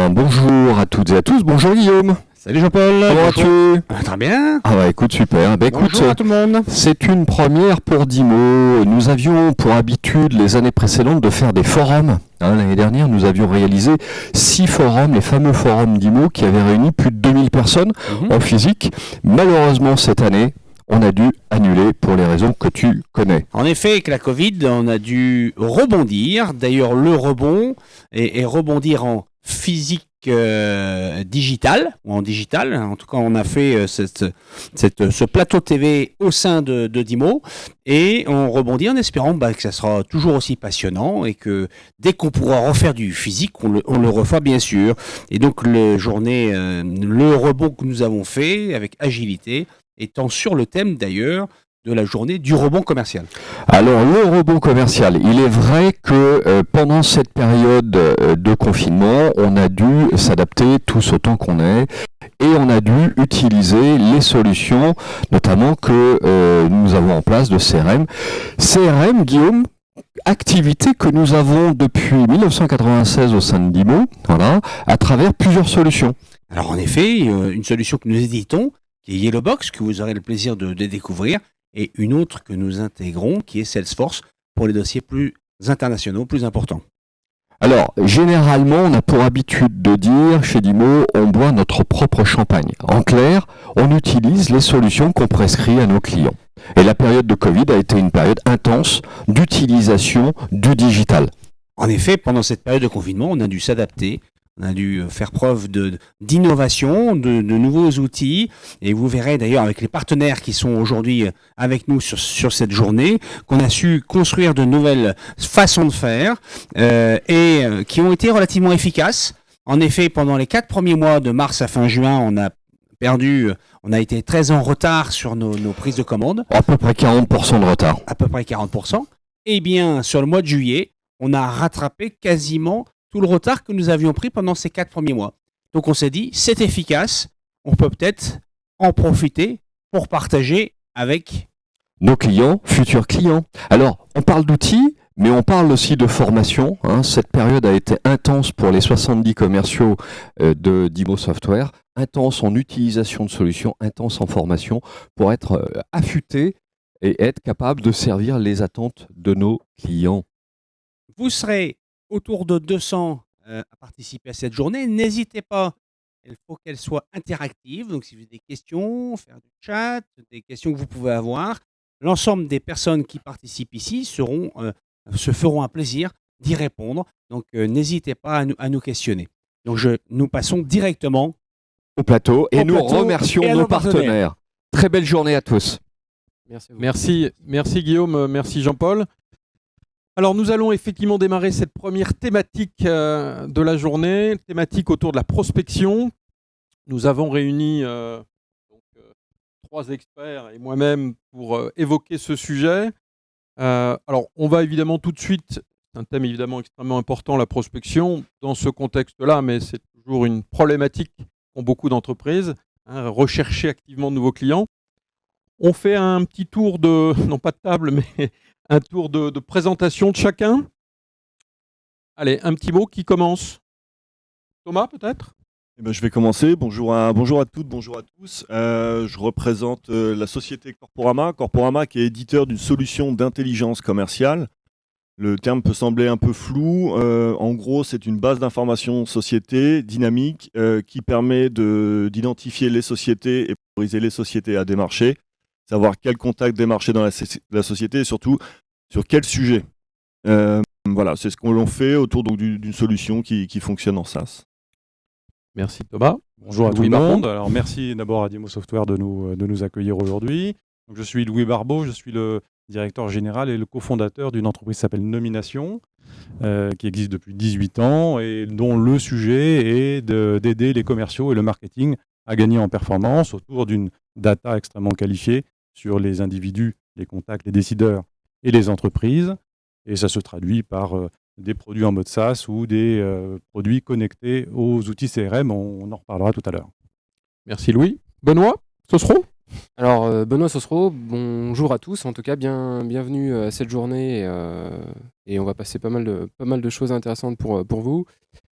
bien, bonjour à toutes et à tous. Bonjour Guillaume. Salut Jean-Paul. Comment vas-tu ? Très bien. Ah bah écoute, super. Bah, écoute, Bonjour à tout le monde. c'est une première pour Dimo. Nous avions pour habitude les années précédentes de faire des forums. L'année dernière, nous avions réalisé 6 forums, les fameux forums Dimo qui avaient réuni plus de 2000 personnes en physique. Malheureusement, cette année, on a dû annuler pour les raisons que tu connais. En effet, avec la Covid, on a dû rebondir. D'ailleurs, le rebond et rebondir en physique digital, ou en digital. En tout cas, on a fait ce plateau TV au sein de Dimo et on rebondit en espérant que ça sera toujours aussi passionnant et que dès qu'on pourra refaire du physique, on le refera bien sûr. Et donc, le rebond que nous avons fait avec agilité étant sur le thème d'ailleurs de la journée du rebond commercial. Alors le rebond commercial, il est vrai que pendant cette période de confinement, on a dû s'adapter tous autant qu'on est et on a dû utiliser les solutions notamment que nous avons en place de CRM. CRM, Guillaume, activité que nous avons depuis 1996 au sein de Dimo, voilà, à travers plusieurs solutions. Alors en effet, une solution que nous éditons, qui est Yellowbox, que vous aurez le plaisir de découvrir, et une autre que nous intégrons, qui est Salesforce, pour les dossiers plus internationaux, plus importants. Alors, généralement, on a pour habitude de dire, chez Dimo, on boit notre propre champagne. En clair, on utilise les solutions qu'on prescrit à nos clients. Et la période de Covid a été une période intense d'utilisation du digital. En effet, pendant cette période de confinement, on a dû s'adapter. On a dû faire preuve d'innovation, de nouveaux outils. Et vous verrez d'ailleurs avec les partenaires qui sont aujourd'hui avec nous sur cette journée, qu'on a su construire de nouvelles façons de faire et qui ont été relativement efficaces. En effet, pendant les 4 premiers mois de mars à fin juin, on a été très en retard sur nos prises de commandes. À peu près 40% de retard. À peu près 40%. Et bien, sur le mois de juillet, on a rattrapé quasiment tout le retard que nous avions pris pendant ces 4 premiers mois. Donc on s'est dit, c'est efficace, on peut peut-être en profiter pour partager avec nos clients, futurs clients. Alors, on parle d'outils, mais on parle aussi de formation. Cette période a été intense pour les 70 commerciaux de Dimo Software, intense en utilisation de solutions, intense en formation, pour être affûté et être capable de servir les attentes de nos clients. Vous serez autour de 200 à participer à cette journée. N'hésitez pas, il faut qu'elle soit interactive. Donc, si vous avez des questions, faire du chat, des questions que vous pouvez avoir, l'ensemble des personnes qui participent ici se feront un plaisir d'y répondre. Donc, n'hésitez pas à nous questionner. Donc, nous passons directement au plateau et nous remercions nos partenaires. Très belle journée à tous. Merci Guillaume, merci Jean-Paul. Alors nous allons effectivement démarrer cette première thématique de la journée, thématique autour de la prospection. Nous avons réuni 3 experts et moi-même pour évoquer ce sujet. Alors on va évidemment tout de suite, c'est un thème évidemment extrêmement important, la prospection, dans ce contexte-là, mais c'est toujours une problématique qu'ont beaucoup d'entreprises, rechercher activement de nouveaux clients. On fait un petit tour non pas de table, mais un tour de présentation de chacun. Allez, un petit mot qui commence. Thomas, peut-être ? Je vais commencer. Bonjour à toutes, bonjour à tous. Je représente la société Corporama. Corporama qui est éditeur d'une solution d'intelligence commerciale. Le terme peut sembler un peu flou. En gros, c'est une base d'information société dynamique qui permet d'identifier les sociétés et prioriser les sociétés à démarcher. Savoir quel contact démarcher dans la société et surtout sur quel sujet. Voilà, c'est ce qu'on l'on fait autour d'une solution qui fonctionne en SaaS. Merci Thomas. Bonjour à tout le monde. Alors merci d'abord à Dimo Software de nous accueillir aujourd'hui. Donc, je suis Louis Barbeau, je suis le directeur général et le cofondateur d'une entreprise qui s'appelle Nomination, qui existe depuis 18 ans et dont le sujet est d'aider les commerciaux et le marketing à gagner en performance autour d'une data extrêmement qualifiée sur les individus, les contacts, les décideurs et les entreprises. Et ça se traduit par des produits en mode SaaS ou des produits connectés aux outils CRM. On en reparlera tout à l'heure. Merci Louis. Benoît Sossereau ? Alors, Benoît Sossereau, bonjour à tous. En tout cas, bienvenue à cette journée et on va passer pas mal de choses intéressantes pour vous.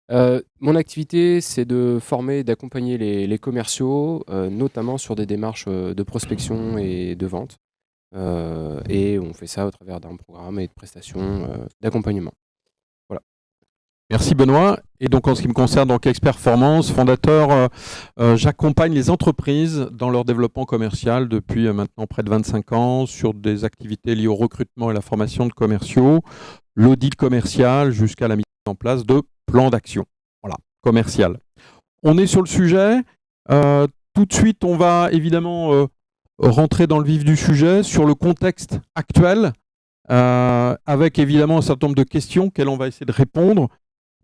Mon activité, c'est de former et d'accompagner les commerciaux, notamment sur des démarches de prospection et de vente. Et on fait ça au travers d'un programme et de prestations d'accompagnement. Voilà. Merci Benoît. Et donc en ce qui me concerne, donc Expert Performance, fondateur, j'accompagne les entreprises dans leur développement commercial depuis maintenant près de 25 ans sur des activités liées au recrutement et la formation de commerciaux, l'audit commercial jusqu'à la mise en place de plans d'action. Voilà, commercial. On est sur le sujet. Tout de suite, on va évidemment rentrer dans le vif du sujet sur le contexte actuel, avec évidemment un certain nombre de questions auxquelles on va essayer de répondre.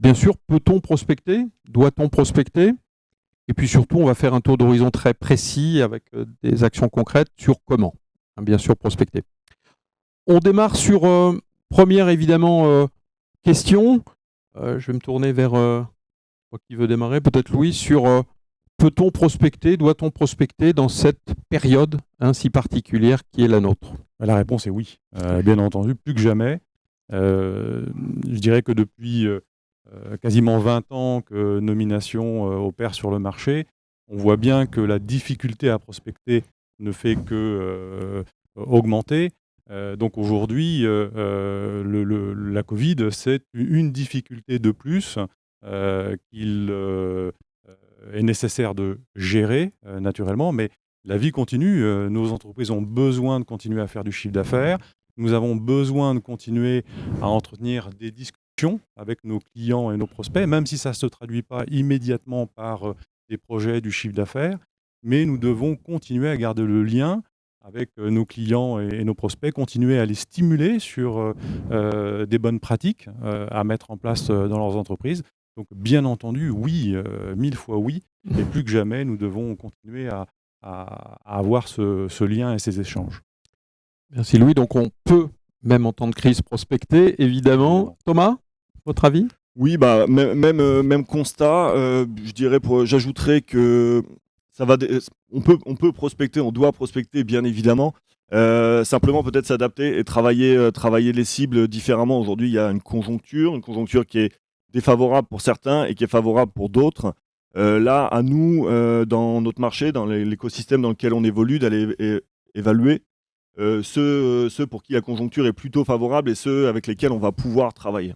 Bien sûr, peut-on prospecter? Doit-on prospecter? Et puis surtout, on va faire un tour d'horizon très précis avec des actions concrètes sur comment, bien sûr, prospecter. On démarre sur première, évidemment, question. Je vais me tourner vers qui veut démarrer, peut-être Louis, sur peut-on prospecter, doit-on prospecter dans cette période si particulière qui est la nôtre? La réponse est oui, bien entendu, plus que jamais. Je dirais que depuis quasiment 20 ans que Nomination opère sur le marché, on voit bien que la difficulté à prospecter ne fait que augmenter. Donc aujourd'hui, la Covid, c'est une difficulté de plus qu'il est nécessaire de gérer naturellement, mais la vie continue. Nos entreprises ont besoin de continuer à faire du chiffre d'affaires. Nous avons besoin de continuer à entretenir des discussions avec nos clients et nos prospects, même si ça ne se traduit pas immédiatement par des projets du chiffre d'affaires. Mais nous devons continuer à garder le lien avec nos clients et nos prospects, continuer à les stimuler sur des bonnes pratiques à mettre en place dans leurs entreprises. Donc, bien entendu, oui, 1000 fois oui, et plus que jamais, nous devons continuer à avoir ce lien et ces échanges. Merci Louis. Donc, on peut, même en temps de crise, prospecter, évidemment. Thomas, votre avis? Oui, même constat. Je dirais, j'ajouterais que on peut prospecter, on doit prospecter, bien évidemment. Simplement peut-être s'adapter et travailler les cibles différemment. Aujourd'hui, il y a une conjoncture qui est défavorable pour certains et qui est favorable pour d'autres. Là, à nous, dans notre marché, dans l'écosystème dans lequel on évolue, d'aller évaluer ceux pour qui la conjoncture est plutôt favorable et ceux avec lesquels on va pouvoir travailler.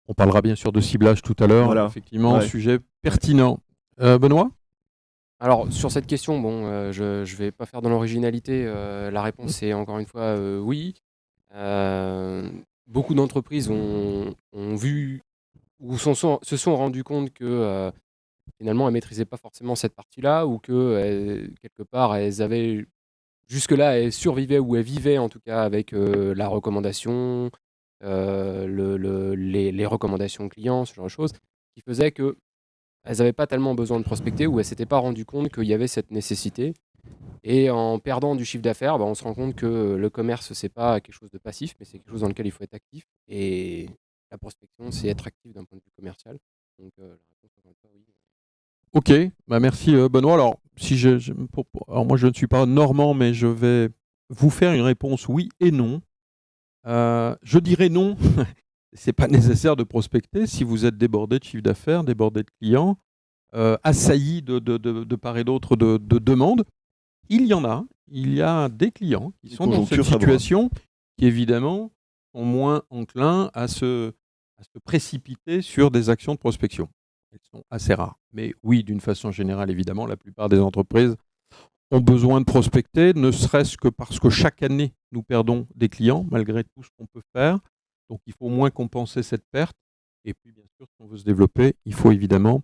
On parlera bien sûr de ciblage tout à l'heure. Voilà. Effectivement, Ouais. sujet pertinent. Benoît? Alors, sur cette question, je ne vais pas faire dans l'originalité. La réponse est encore une fois oui. Beaucoup d'entreprises ont vu ou se sont rendues compte que finalement, elles ne maîtrisaient pas forcément cette partie-là ou que quelque part, elles avaient jusque-là, elles survivaient ou elles vivaient en tout cas avec la recommandation, les recommandations clients, ce genre de choses, qui faisait que elles n'avaient pas tellement besoin de prospecter ou elles ne s'étaient pas rendues compte qu'il y avait cette nécessité. Et en perdant du chiffre d'affaires, on se rend compte que le commerce, c'est pas quelque chose de passif, mais c'est quelque chose dans lequel il faut être actif. Et la prospection, c'est être actif d'un point de vue commercial. Donc, la réponse, encore une fois, oui. Ok, merci Benoît. Alors, alors, moi je ne suis pas normand, mais je vais vous faire une réponse oui et non. Je dirais non. C'est pas nécessaire de prospecter si vous êtes débordé de chiffre d'affaires, débordé de clients, assailli de part et d'autre de demandes. Il y a des clients qui sont dans cette situation qui évidemment sont moins enclins à se précipiter sur des actions de prospection. Elles sont assez rares. Mais oui, d'une façon générale, évidemment, la plupart des entreprises ont besoin de prospecter, ne serait-ce que parce que chaque année, nous perdons des clients, malgré tout ce qu'on peut faire. Donc, il faut au moins compenser cette perte. Et puis, bien sûr, si on veut se développer, il faut évidemment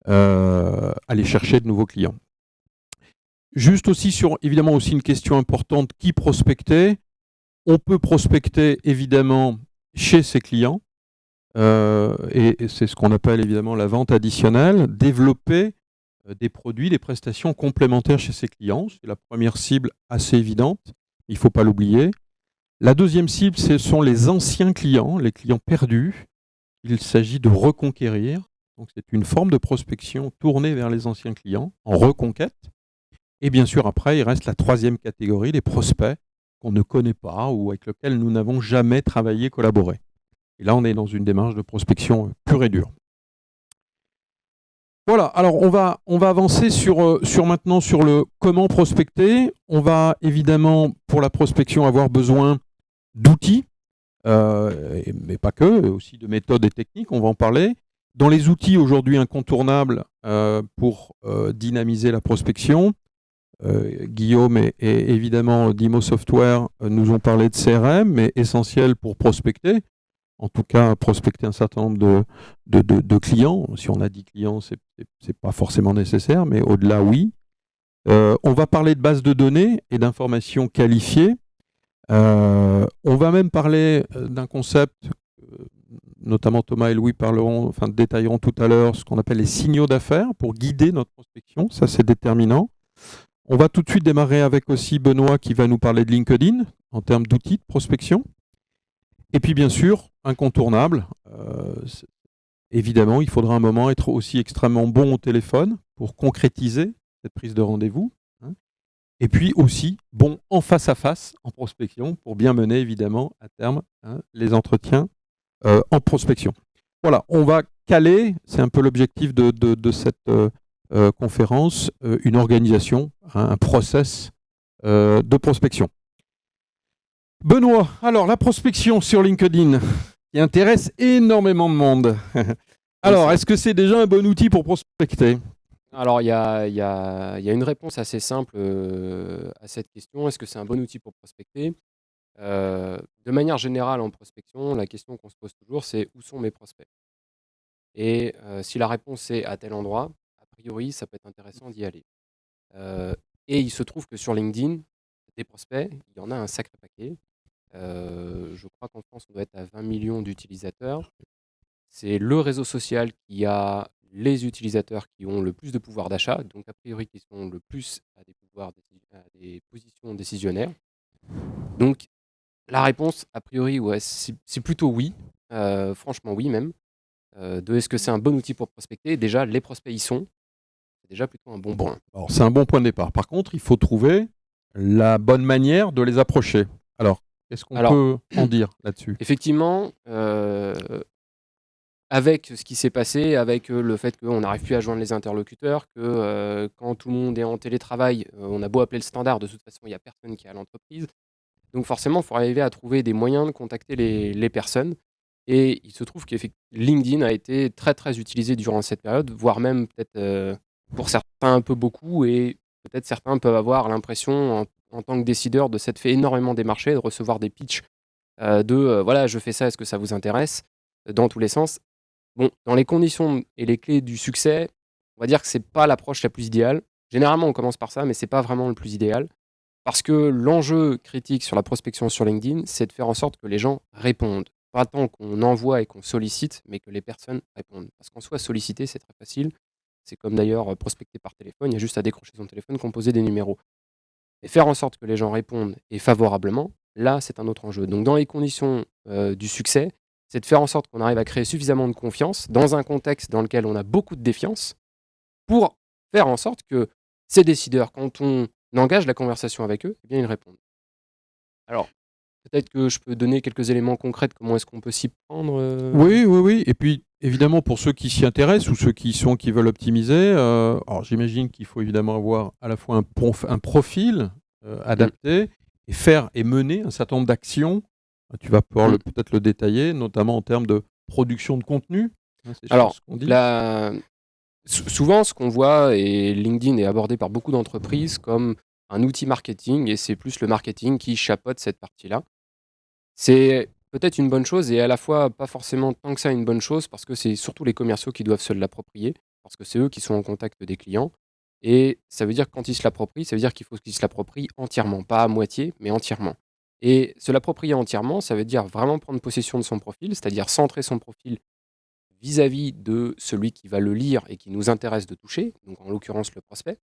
aller chercher de nouveaux clients. Juste aussi évidemment, aussi une question importante, qui prospecter? On peut prospecter, évidemment, chez ses clients. Et c'est ce qu'on appelle évidemment la vente additionnelle, développer des produits, des prestations complémentaires chez ses clients. C'est la première cible assez évidente, il ne faut pas l'oublier. La deuxième cible, ce sont les anciens clients, les clients perdus. Il s'agit de reconquérir. Donc c'est une forme de prospection tournée vers les anciens clients, en reconquête. Et bien sûr, après, il reste la troisième catégorie, les prospects qu'on ne connaît pas ou avec lesquels nous n'avons jamais travaillé, collaboré. Et là, on est dans une démarche de prospection pure et dure. Voilà, alors on va avancer sur maintenant sur le comment prospecter. On va évidemment, pour la prospection, avoir besoin d'outils, mais pas que, aussi de méthodes et techniques, on va en parler. Dans les outils aujourd'hui incontournables pour dynamiser la prospection, Guillaume et évidemment Dimo Software nous ont parlé de CRM, mais essentiel pour prospecter. En tout cas, prospecter un certain nombre de clients. Si on a 10 clients, c'est pas forcément nécessaire, mais au-delà, oui. On va parler de bases de données et d'informations qualifiées. On va même parler d'un concept, notamment Thomas et Louis détailleront tout à l'heure ce qu'on appelle les signaux d'affaires pour guider notre prospection. Ça, c'est déterminant. On va tout de suite démarrer avec aussi Benoît qui va nous parler de LinkedIn en termes d'outils de prospection. Et puis bien sûr, incontournable, évidemment, il faudra un moment être aussi extrêmement bon au téléphone pour concrétiser cette prise de rendez-vous. Et puis aussi bon en face à face, en prospection, pour bien mener évidemment à terme les entretiens en prospection. Voilà, on va caler, c'est un peu l'objectif de cette conférence, une organisation, un process de prospection. Benoît, alors la prospection sur LinkedIn qui intéresse énormément de monde. Alors, est-ce que c'est déjà un bon outil pour prospecter ? Alors, il y a une réponse assez simple à cette question. Est-ce que c'est un bon outil pour prospecter ? De manière générale, en prospection, la question qu'on se pose toujours, c'est où sont mes prospects ? Et si la réponse est à tel endroit, a priori, ça peut être intéressant d'y aller. Et il se trouve que sur LinkedIn, des prospects, il y en a un sacré paquet. Je crois qu'en France, on doit être à 20 millions d'utilisateurs. C'est le réseau social qui a les utilisateurs qui ont le plus de pouvoir d'achat, donc a priori qui sont le plus à des positions décisionnaires. Donc la réponse, a priori, ouais, c'est plutôt oui. Franchement, oui même. Est-ce que c'est un bon outil pour prospecter ? Déjà, les prospects y sont. C'est déjà plutôt un bon point. Alors, c'est un bon point de départ. Par contre, il faut trouver la bonne manière de les approcher. Alors, qu'est-ce qu'on peut en dire là-dessus ? Effectivement, avec ce qui s'est passé, avec le fait qu'on n'arrive plus à joindre les interlocuteurs, que quand tout le monde est en télétravail, on a beau appeler le standard, de toute façon, il n'y a personne qui est à l'entreprise. Donc forcément, il faut arriver à trouver des moyens de contacter les personnes. Et il se trouve que LinkedIn a été très très utilisé durant cette période, voire même peut-être pour certains un peu beaucoup, et peut-être certains peuvent avoir l'impression en tant que décideur de s'être fait énormément démarcher, de recevoir des pitchs voilà, je fais ça, est-ce que ça vous intéresse, dans tous les sens. Bon, dans les conditions et les clés du succès, on va dire que c'est pas l'approche la plus idéale. Généralement, on commence par ça, mais c'est pas vraiment le plus idéal. Parce que l'enjeu critique sur la prospection sur LinkedIn, c'est de faire en sorte que les gens répondent. Pas tant qu'on envoie et qu'on sollicite, mais que les personnes répondent. Parce qu'en soi, solliciter, c'est très facile. C'est comme d'ailleurs prospecter par téléphone, il y a juste à décrocher son téléphone, composer des numéros. Et faire en sorte que les gens répondent et favorablement, là, c'est un autre enjeu. Donc, dans les conditions du succès, c'est de faire en sorte qu'on arrive à créer suffisamment de confiance dans un contexte dans lequel on a beaucoup de défiance pour faire en sorte que ces décideurs, quand on engage la conversation avec eux, eh bien, ils répondent. Alors, peut-être que je peux donner quelques éléments concrets de comment est-ce qu'on peut s'y prendre. Oui. Et puis, évidemment, pour ceux qui s'y intéressent ou ceux qui veulent optimiser, alors j'imagine qu'il faut évidemment avoir à la fois un profil adapté et faire et mener un certain nombre d'actions. Tu vas pouvoir peut-être le détailler, notamment en termes de production de contenu. Alors, souvent, ce qu'on voit, et LinkedIn est abordé par beaucoup d'entreprises comme un outil marketing, et c'est plus le marketing qui chapeaute cette partie-là. C'est peut-être une bonne chose, et à la fois pas forcément tant que ça une bonne chose, parce que c'est surtout les commerciaux qui doivent se l'approprier, parce que c'est eux qui sont en contact des clients. Et ça veut dire que quand ils se l'approprient, ça veut dire qu'il faut qu'ils se l'approprient entièrement, pas à moitié, mais entièrement. Et se l'approprier entièrement, ça veut dire vraiment prendre possession de son profil, c'est-à-dire centrer son profil vis-à-vis de celui qui va le lire et qui nous intéresse de toucher, donc en l'occurrence le prospect.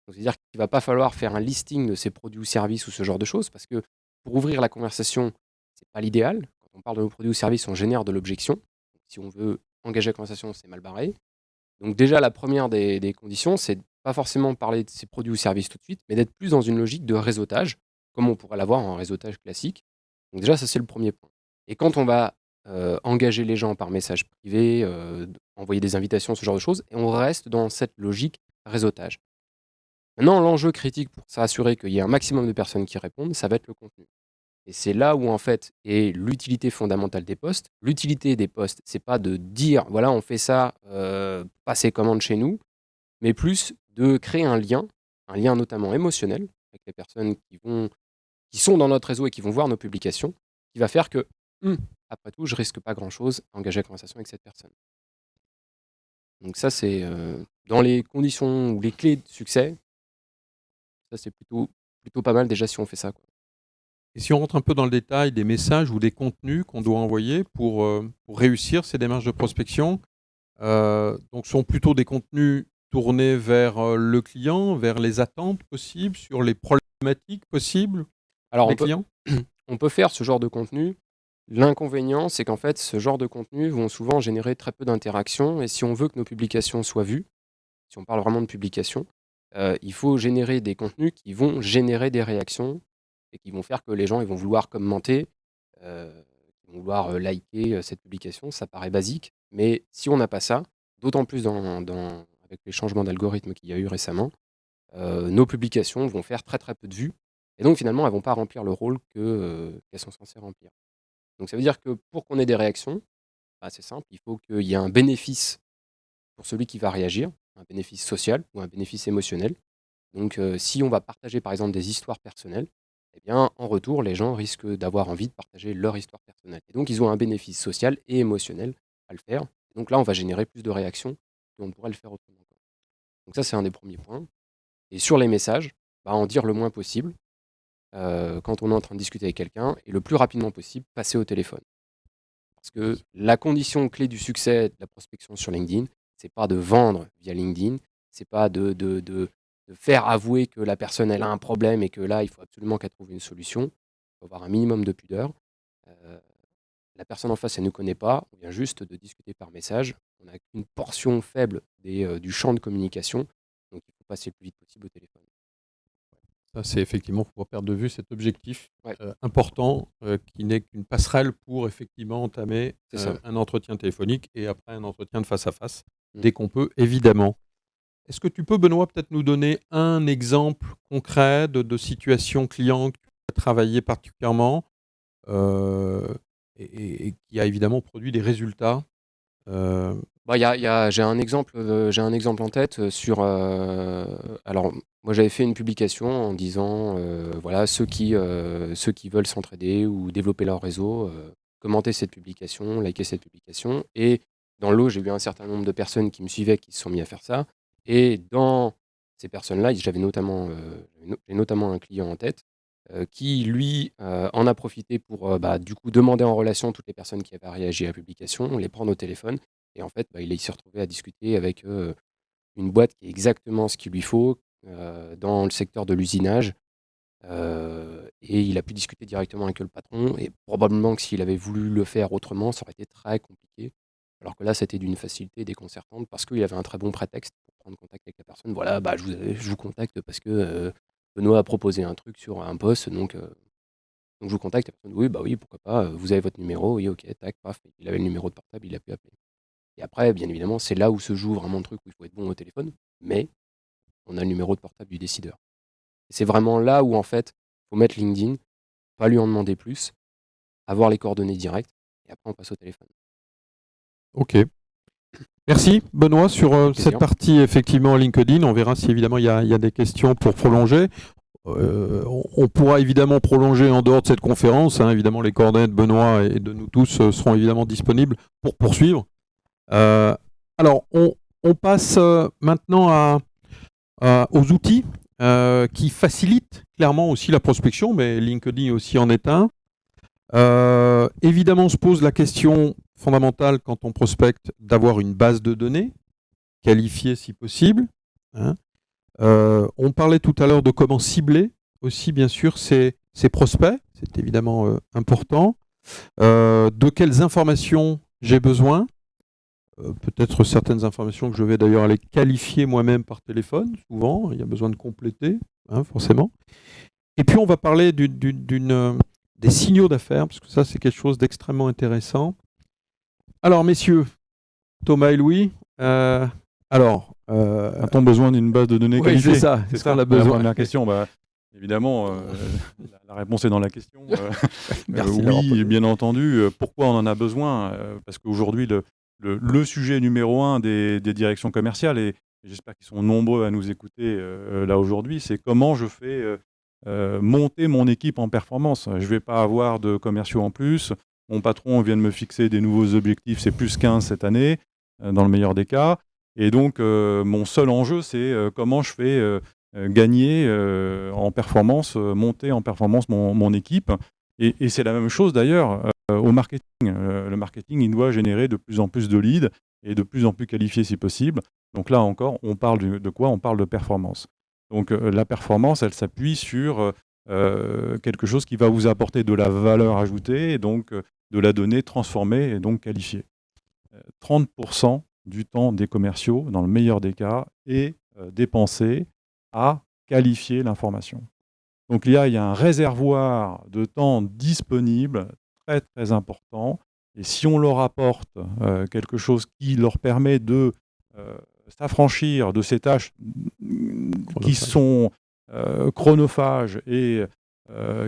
C'est-à-dire qu'il ne va pas falloir faire un listing de ses produits ou services ou ce genre de choses, parce que pour ouvrir la conversation, ce n'est pas l'idéal. Quand on parle de nos produits ou services, on génère de l'objection. Si on veut engager la conversation, c'est mal barré. Donc déjà, la première des conditions, c'est de pas forcément parler de ses produits ou services tout de suite, mais d'être plus dans une logique de réseautage, comme on pourrait l'avoir en réseautage classique. Donc déjà, ça c'est le premier point. Et quand on va engager les gens par message privé, envoyer des invitations, ce genre de choses, et on reste dans cette logique réseautage. Maintenant, l'enjeu critique pour s'assurer qu'il y ait un maximum de personnes qui répondent, ça va être le contenu. Et c'est là où, en fait, est l'utilité fondamentale des posts. L'utilité des posts, c'est pas de dire, voilà, on fait ça, passez commande chez nous, mais plus de créer un lien notamment émotionnel, avec les personnes qui sont dans notre réseau et qui vont voir nos publications, qui va faire que, après tout, je risque pas grand-chose à engager la conversation avec cette personne. Donc ça, c'est dans les conditions ou les clés de succès, ça c'est plutôt pas mal déjà si on fait ça, quoi. Et si on rentre un peu dans le détail des messages ou des contenus qu'on doit envoyer pour réussir ces démarches de prospection, donc sont plutôt des contenus tournés vers le client, vers les attentes possibles, sur les problématiques possibles Alors des clients. on peut faire ce genre de contenu. L'inconvénient, c'est qu'en fait, ce genre de contenus vont souvent générer très peu d'interactions. Et si on veut que nos publications soient vues, si on parle vraiment de publications, il faut générer des contenus qui vont générer des réactions et qui vont faire que les gens ils vont vouloir commenter, ils vont vouloir liker cette publication. Ça paraît basique, mais si on n'a pas ça, d'autant plus avec les changements d'algorithme qu'il y a eu récemment, nos publications vont faire très très peu de vues. Et donc finalement, elles ne vont pas remplir le rôle qu'elles sont censées remplir. Donc ça veut dire que pour qu'on ait des réactions, c'est simple, il faut qu'il y ait un bénéfice pour celui qui va réagir, un bénéfice social ou un bénéfice émotionnel. Donc si on va partager par exemple des histoires personnelles, eh bien en retour, les gens risquent d'avoir envie de partager leur histoire personnelle. Et donc ils ont un bénéfice social et émotionnel à le faire. Et donc là, on va générer plus de réactions qu'on ne pourrait le faire autrement. Donc ça, c'est un des premiers points. Et sur les messages, en dire le moins possible. Quand on est en train de discuter avec quelqu'un, et le plus rapidement possible, passer au téléphone. Parce que la condition clé du succès de la prospection sur LinkedIn, c'est pas de vendre via LinkedIn, c'est pas de faire avouer que la personne elle a un problème et que là, il faut absolument qu'elle trouve une solution. Il faut avoir un minimum de pudeur. La personne en face, elle ne nous connaît pas, on vient juste de discuter par message. On n'a qu'une portion faible du champ de communication, donc il faut passer le plus vite possible au téléphone. Ça, c'est effectivement, il ne faut pas perdre de vue cet objectif Ouais. important qui n'est qu'une passerelle pour effectivement entamer C'est ça. un entretien téléphonique et après un entretien de face à face, Mm. dès qu'on peut, évidemment. Est-ce que tu peux, Benoît, peut-être nous donner un exemple concret de situation client que tu as travaillé particulièrement et qui a évidemment produit des résultats J'ai un exemple en tête sur. Alors, moi, j'avais fait une publication en disant, voilà, ceux qui veulent s'entraider ou développer leur réseau, commentez cette publication, likez cette publication. Et dans le lot, j'ai eu un certain nombre de personnes qui me suivaient, qui se sont mis à faire ça. Et dans ces personnes-là, j'ai notamment un client en tête qui, lui, en a profité pour du coup demander en relation toutes les personnes qui avaient réagi à la publication, les prendre au téléphone. Et en fait, il s'est retrouvé à discuter avec une boîte qui est exactement ce qu'il lui faut dans le secteur de l'usinage. Et il a pu discuter directement avec le patron. Et probablement que s'il avait voulu le faire autrement, ça aurait été très compliqué. Alors que là, c'était d'une facilité déconcertante parce qu'il avait un très bon prétexte pour prendre contact avec la personne. Voilà, je vous contacte parce que Benoît a proposé un truc sur un poste, donc je vous contacte. La personne, oui, oui, pourquoi pas, vous avez votre numéro, oui, ok, tac, paf. Il avait le numéro de portable, il a pu appeler. Et après, bien évidemment, c'est là où se joue vraiment le truc où il faut être bon au téléphone, mais on a le numéro de portable du décideur. Et c'est vraiment là où, en fait, il faut mettre LinkedIn, pas lui en demander plus, avoir les coordonnées directes, et après, on passe au téléphone. Ok. Merci, Benoît, sur cette partie, effectivement, LinkedIn. On verra si, évidemment, il y a des questions pour prolonger. On pourra évidemment prolonger en dehors de cette conférence. Évidemment, les coordonnées de Benoît et de nous tous seront évidemment disponibles pour poursuivre. Alors, on passe maintenant aux outils qui facilitent clairement aussi la prospection, mais LinkedIn aussi en est un. Évidemment, on se pose la question fondamentale quand on prospecte d'avoir une base de données qualifiée si possible. On parlait tout à l'heure de comment cibler aussi, bien sûr, ces prospects. C'est évidemment important. De quelles informations j'ai besoin. Peut-être certaines informations que je vais d'ailleurs aller qualifier moi-même par téléphone, souvent, il y a besoin de compléter, forcément. Et puis on va parler des signaux d'affaires, parce que ça c'est quelque chose d'extrêmement intéressant. Alors, messieurs, Thomas et Louis, A-t-on besoin d'une base de données oui, qualifiée? c'est ça. C'est ce ça qu'on a la besoin. première question. Évidemment, la réponse est dans la question. Merci de l'avoir Oui, posé. bien entendu. Pourquoi on en a besoin? Parce qu'aujourd'hui, le sujet numéro un des directions commerciales, et j'espère qu'ils sont nombreux à nous écouter là aujourd'hui, c'est comment je fais monter mon équipe en performance. Je ne vais pas avoir de commerciaux en plus. Mon patron vient de me fixer des nouveaux objectifs, c'est plus 15 cette année, dans le meilleur des cas. Et donc, mon seul enjeu, c'est comment je fais gagner en performance, monter en performance mon équipe. Et c'est la même chose d'ailleurs au marketing. Le marketing, il doit générer de plus en plus de leads et de plus en plus qualifiés si possible. Donc là encore, on parle de quoi? On parle de performance. Donc la performance, elle s'appuie sur quelque chose qui va vous apporter de la valeur ajoutée et donc de la donnée transformée et donc qualifiée. 30% du temps des commerciaux, dans le meilleur des cas, est dépensé à qualifier l'information. Donc il y a un réservoir de temps disponible très très important. Et si on leur apporte quelque chose qui leur permet de s'affranchir de ces tâches qui sont chronophages et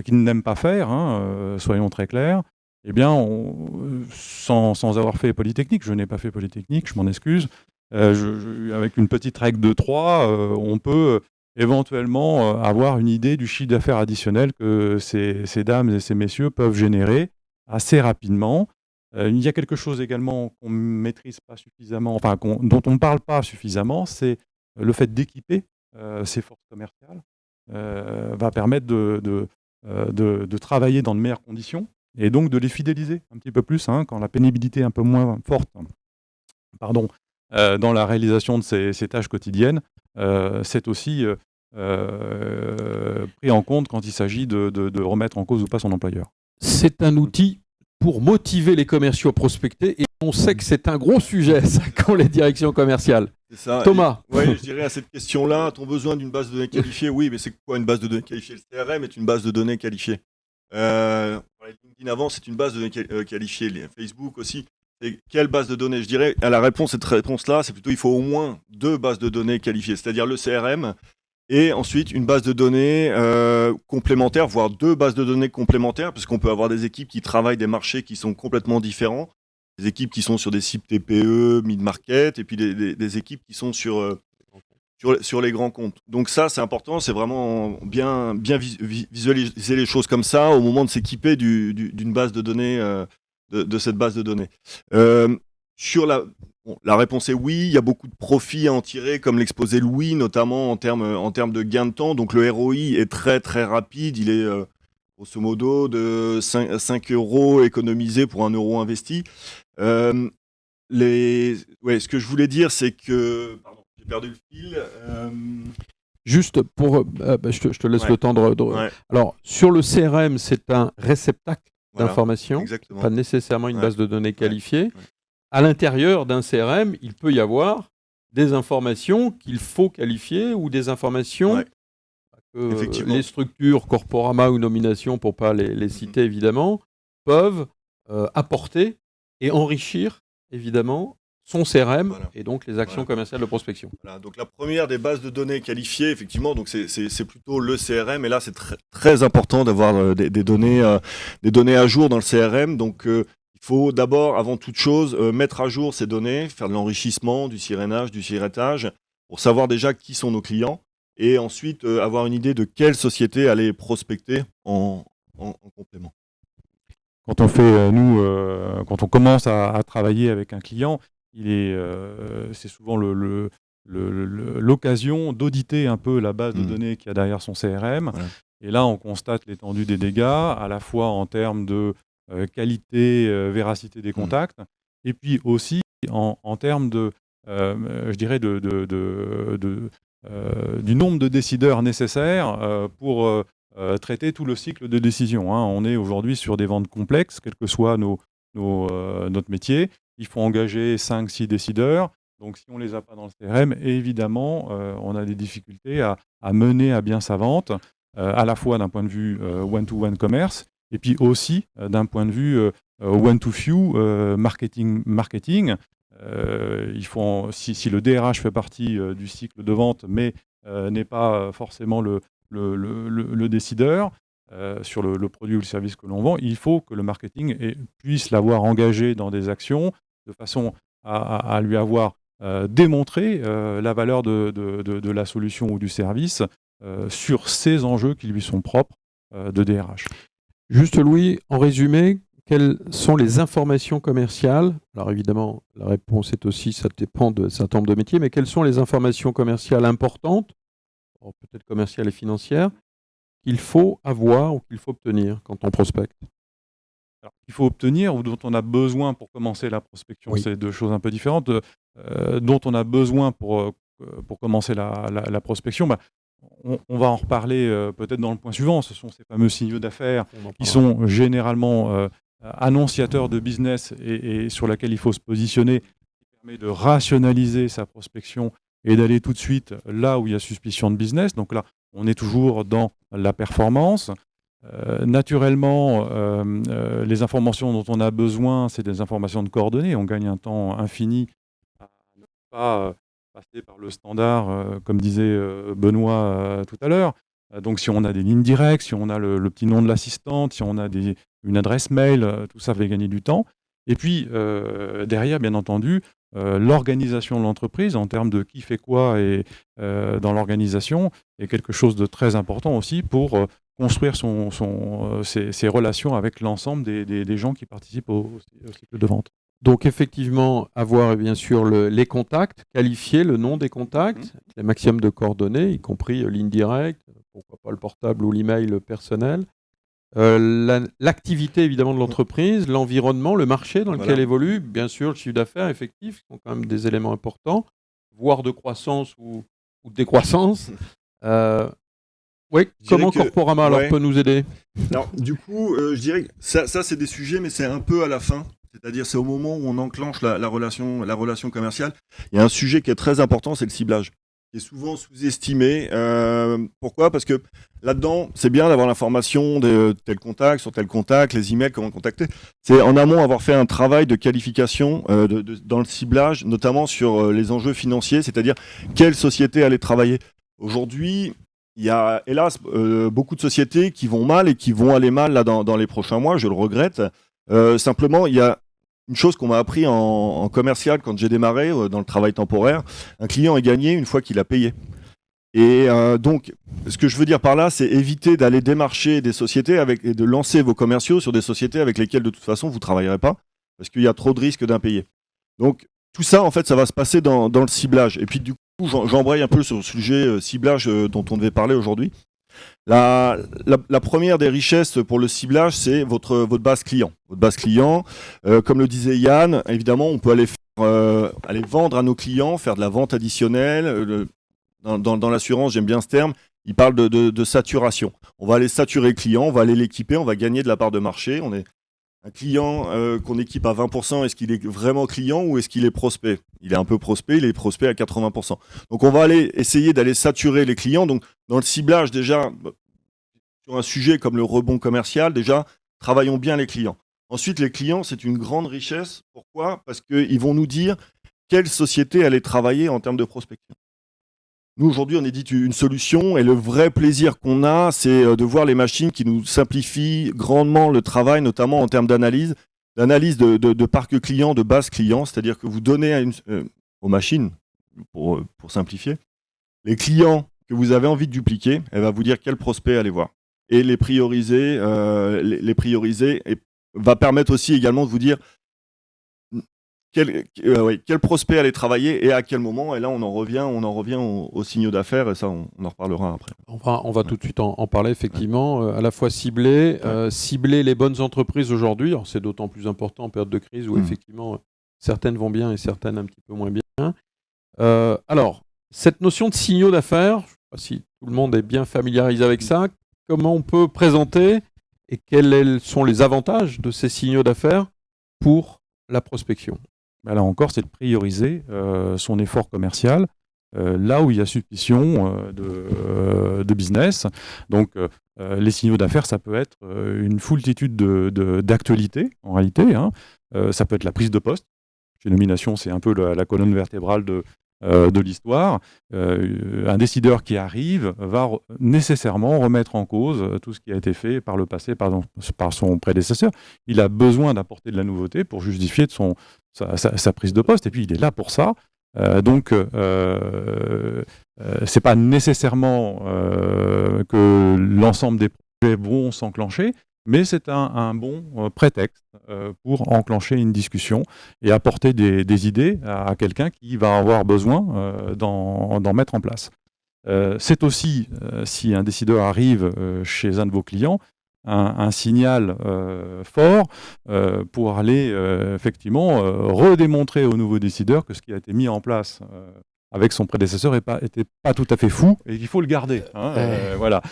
qu'ils n'aiment pas faire, soyons très clairs, eh bien, sans avoir fait Polytechnique, je n'ai pas fait Polytechnique, je m'en excuse, avec une petite règle de 3, on peut éventuellement avoir une idée du chiffre d'affaires additionnel que ces dames et ces messieurs peuvent générer assez rapidement. Il y a quelque chose également qu'on ne maîtrise pas suffisamment, dont on ne parle pas suffisamment, c'est le fait d'équiper ces forces commerciales va permettre de travailler dans de meilleures conditions et donc de les fidéliser un petit peu plus quand la pénibilité est un peu moins forte dans la réalisation de ces tâches quotidiennes. C'est aussi pris en compte quand il s'agit de remettre en cause ou pas son employeur. C'est un outil pour motiver les commerciaux à prospecter, et on sait que c'est un gros sujet, ça, qu'ont les directions commerciales. C'est ça. Thomas. Oui, je dirais à cette question-là, a-t-on besoin d'une base de données qualifiée? Oui, mais c'est quoi une base de données qualifiée? Le CRM est une base de données qualifiée. LinkedIn avant, c'est une base de données qualifiée. Facebook aussi. Et quelle base de données? Je dirais, à la réponse, cette réponse-là, c'est plutôt il faut au moins 2 bases de données qualifiées, c'est-à-dire le CRM et ensuite une base de données complémentaire, voire 2 bases de données complémentaires, puisqu'on peut avoir des équipes qui travaillent des marchés qui sont complètement différents, des équipes qui sont sur des cibles TPE, mid-market, et puis des équipes qui sont sur les grands comptes. Donc ça, c'est important, c'est vraiment bien visualiser les choses comme ça au moment de s'équiper d'une base de données, de cette base de données. La réponse est oui, il y a beaucoup de profits à en tirer, comme l'exposait Louis, notamment en termes de gain de temps. Donc le ROI est très très rapide, il est grosso modo de 5 euros économisés pour 1 euro investi. Ce que je voulais dire, c'est que... Pardon, j'ai perdu le fil. Juste pour... je te laisse le temps de... Ouais. Alors, sur le CRM, c'est un réceptacle Voilà, d'informations, exactement. pas nécessairement une Ouais. base de données qualifiée. Ouais. À l'intérieur d'un CRM, il peut y avoir des informations qu'il faut qualifier ou des informations Ouais. que Effectivement. les structures, Corporama ou Nomination, pour ne pas les citer évidemment, peuvent apporter et enrichir évidemment son CRM Voilà. et donc les actions Voilà. commerciales de prospection. Voilà, donc la première des bases de données qualifiées, effectivement, donc c'est plutôt le CRM. Et là, c'est très important d'avoir des données à jour dans le CRM. Donc, il faut d'abord, avant toute chose, mettre à jour ces données, faire de l'enrichissement, du sirénage, du sirétage, pour savoir déjà qui sont nos clients, et ensuite avoir une idée de quelle société aller prospecter en complément. Quand on fait, quand on commence à travailler avec un client, c'est souvent l'occasion d'auditer un peu la base de données qu'il y a derrière son CRM. Voilà. Et là, on constate l'étendue des dégâts, à la fois en termes de qualité, véracité des contacts, et puis aussi en termes de, je dirais, du nombre de décideurs nécessaires pour traiter tout le cycle de décision. On est aujourd'hui sur des ventes complexes, quel que soit notre métier. Il faut engager 5-6 décideurs. Donc, si on ne les a pas dans le CRM, évidemment, on a des difficultés à mener à bien sa vente, à la fois d'un point de vue one-to-one commerce, et puis aussi d'un point de vue one to few, marketing. Si le DRH fait partie du cycle de vente, mais n'est pas forcément le décideur sur le produit ou le service que l'on vend, il faut que le marketing puisse l'avoir engagé dans des actions de façon à lui avoir démontré la valeur de la solution ou du service sur ces enjeux qui lui sont propres de DRH. Juste Louis, en résumé, quelles sont les informations commerciales? Alors évidemment, la réponse est aussi, ça dépend de certain nombre de métiers, mais quelles sont les informations commerciales importantes, peut-être commerciales et financières, qu'il faut avoir ou qu'il faut obtenir quand on prospecte? Alors, qu'il faut obtenir ou dont on a besoin pour commencer la prospection, Oui. c'est deux choses un peu différentes. Dont on a besoin pour commencer la prospection, on va en reparler peut-être dans le point suivant. Ce sont ces fameux signaux d'affaires qui sont généralement annonciateurs de business et sur laquelle il faut se positionner, qui permet de rationaliser sa prospection et d'aller tout de suite là où il y a suspicion de business. Donc là, on est toujours dans la performance. Naturellement, les informations dont on a besoin, c'est des informations de coordonnées. On gagne un temps infini à ne pas passer par le standard, comme disait Benoît tout à l'heure. Donc si on a des lignes directes, si on a le petit nom de l'assistante, si on a une adresse mail, tout ça fait gagner du temps. Et puis derrière, bien entendu, l'organisation de l'entreprise en termes de qui fait quoi et dans l'organisation est quelque chose de très important aussi pour construire ses relations avec l'ensemble des gens qui participent au cycle de vente. Donc effectivement, avoir bien sûr les contacts, qualifier le nom des contacts, les maximums de coordonnées, y compris ligne directe, pourquoi pas le portable ou l'email personnel. L'activité évidemment de l'entreprise, l'environnement, le marché dans lequel évolue, bien sûr le chiffre d'affaires effectif, qui sont quand même des éléments importants, voire de croissance ou de décroissance. Oui, comment Corporama alors peut nous aider? Alors du coup, je dirais que ça c'est des sujets, mais c'est un peu à la fin. C'est-à-dire c'est au moment où on enclenche la relation commerciale. Il y a un sujet qui est très important, c'est le ciblage, qui est souvent sous-estimé. Pourquoi? Parce que là-dedans, c'est bien d'avoir l'information de tel contact, sur tel contact, les emails, comment contacter. C'est en amont avoir fait un travail de qualification dans le ciblage, notamment sur les enjeux financiers, c'est-à-dire quelle société allait travailler. Aujourd'hui, il y a hélas beaucoup de sociétés qui vont mal et qui vont aller mal là, dans les prochains mois, je le regrette. Simplement, il y a une chose qu'on m'a appris en commercial quand j'ai démarré dans le travail temporaire, un client est gagné une fois qu'il a payé. Et donc, ce que je veux dire par là, c'est éviter d'aller démarcher des sociétés et de lancer vos commerciaux sur des sociétés avec lesquelles de toute façon vous ne travaillerez pas, parce qu'il y a trop de risques d'impayés. Donc, tout ça, en fait, ça va se passer dans le ciblage. Et puis, du coup, j'embraye un peu sur le sujet ciblage dont on devait parler aujourd'hui. La première des richesses pour le ciblage, c'est votre base client. Votre base client, comme le disait Yann, évidemment, on peut aller vendre à nos clients, faire de la vente additionnelle. Dans l'assurance, j'aime bien ce terme, il parle de saturation. On va aller saturer le client, on va aller l'équiper, on va gagner de la part de marché. On est un client qu'on équipe à 20%, est-ce qu'il est vraiment client ou est-ce qu'il est prospect? Il est un peu prospect, il est prospect à 80%. Donc on va aller essayer d'aller saturer les clients. Donc dans le ciblage déjà, sur un sujet comme le rebond commercial, déjà, travaillons bien les clients. Ensuite, les clients, c'est une grande richesse. Pourquoi? Parce qu'ils vont nous dire quelle société allait travailler en termes de prospection. Nous, aujourd'hui, on édite une solution et le vrai plaisir qu'on a, c'est de voir les machines qui nous simplifient grandement le travail, notamment en termes d'analyse de parc client, de base client, c'est-à-dire que vous donnez aux machines, pour simplifier, les clients que vous avez envie de dupliquer, elle va vous dire quel prospect aller voir et les prioriser, et va permettre aussi également de vous dire quel prospect aller travailler et à quel moment. Et là, on en revient aux signaux d'affaires et ça, on en reparlera après. On va tout de suite en parler, effectivement. À la fois cibler les bonnes entreprises aujourd'hui. Alors, c'est d'autant plus important en période de crise où, effectivement, certaines vont bien et certaines un petit peu moins bien. Alors, cette notion de signaux d'affaires, je ne sais pas si tout le monde est bien familiarisé avec ça. Comment on peut présenter et quels sont les avantages de ces signaux d'affaires pour la prospection? Là encore, c'est de prioriser son effort commercial là où il y a suspicion de business. Donc, les signaux d'affaires, ça peut être une foultitude d'actualités, en réalité. Hein. Ça peut être la prise de poste. Chez Nomination, c'est un peu la colonne vertébrale de l'histoire. Un décideur qui arrive va nécessairement remettre en cause tout ce qui a été fait par le passé par son prédécesseur. Il a besoin d'apporter de la nouveauté pour justifier sa prise de poste, et puis il est là pour ça. Donc, c'est pas nécessairement que l'ensemble des projets vont s'enclencher, mais c'est un bon prétexte pour enclencher une discussion et apporter des idées à quelqu'un qui va avoir besoin d'en mettre en place. C'est aussi, si un décideur arrive chez un de vos clients, un signal fort pour aller effectivement redémontrer au nouveau décideur que ce qui a été mis en place avec son prédécesseur était pas tout à fait fou et qu'il faut le garder. Hein, voilà.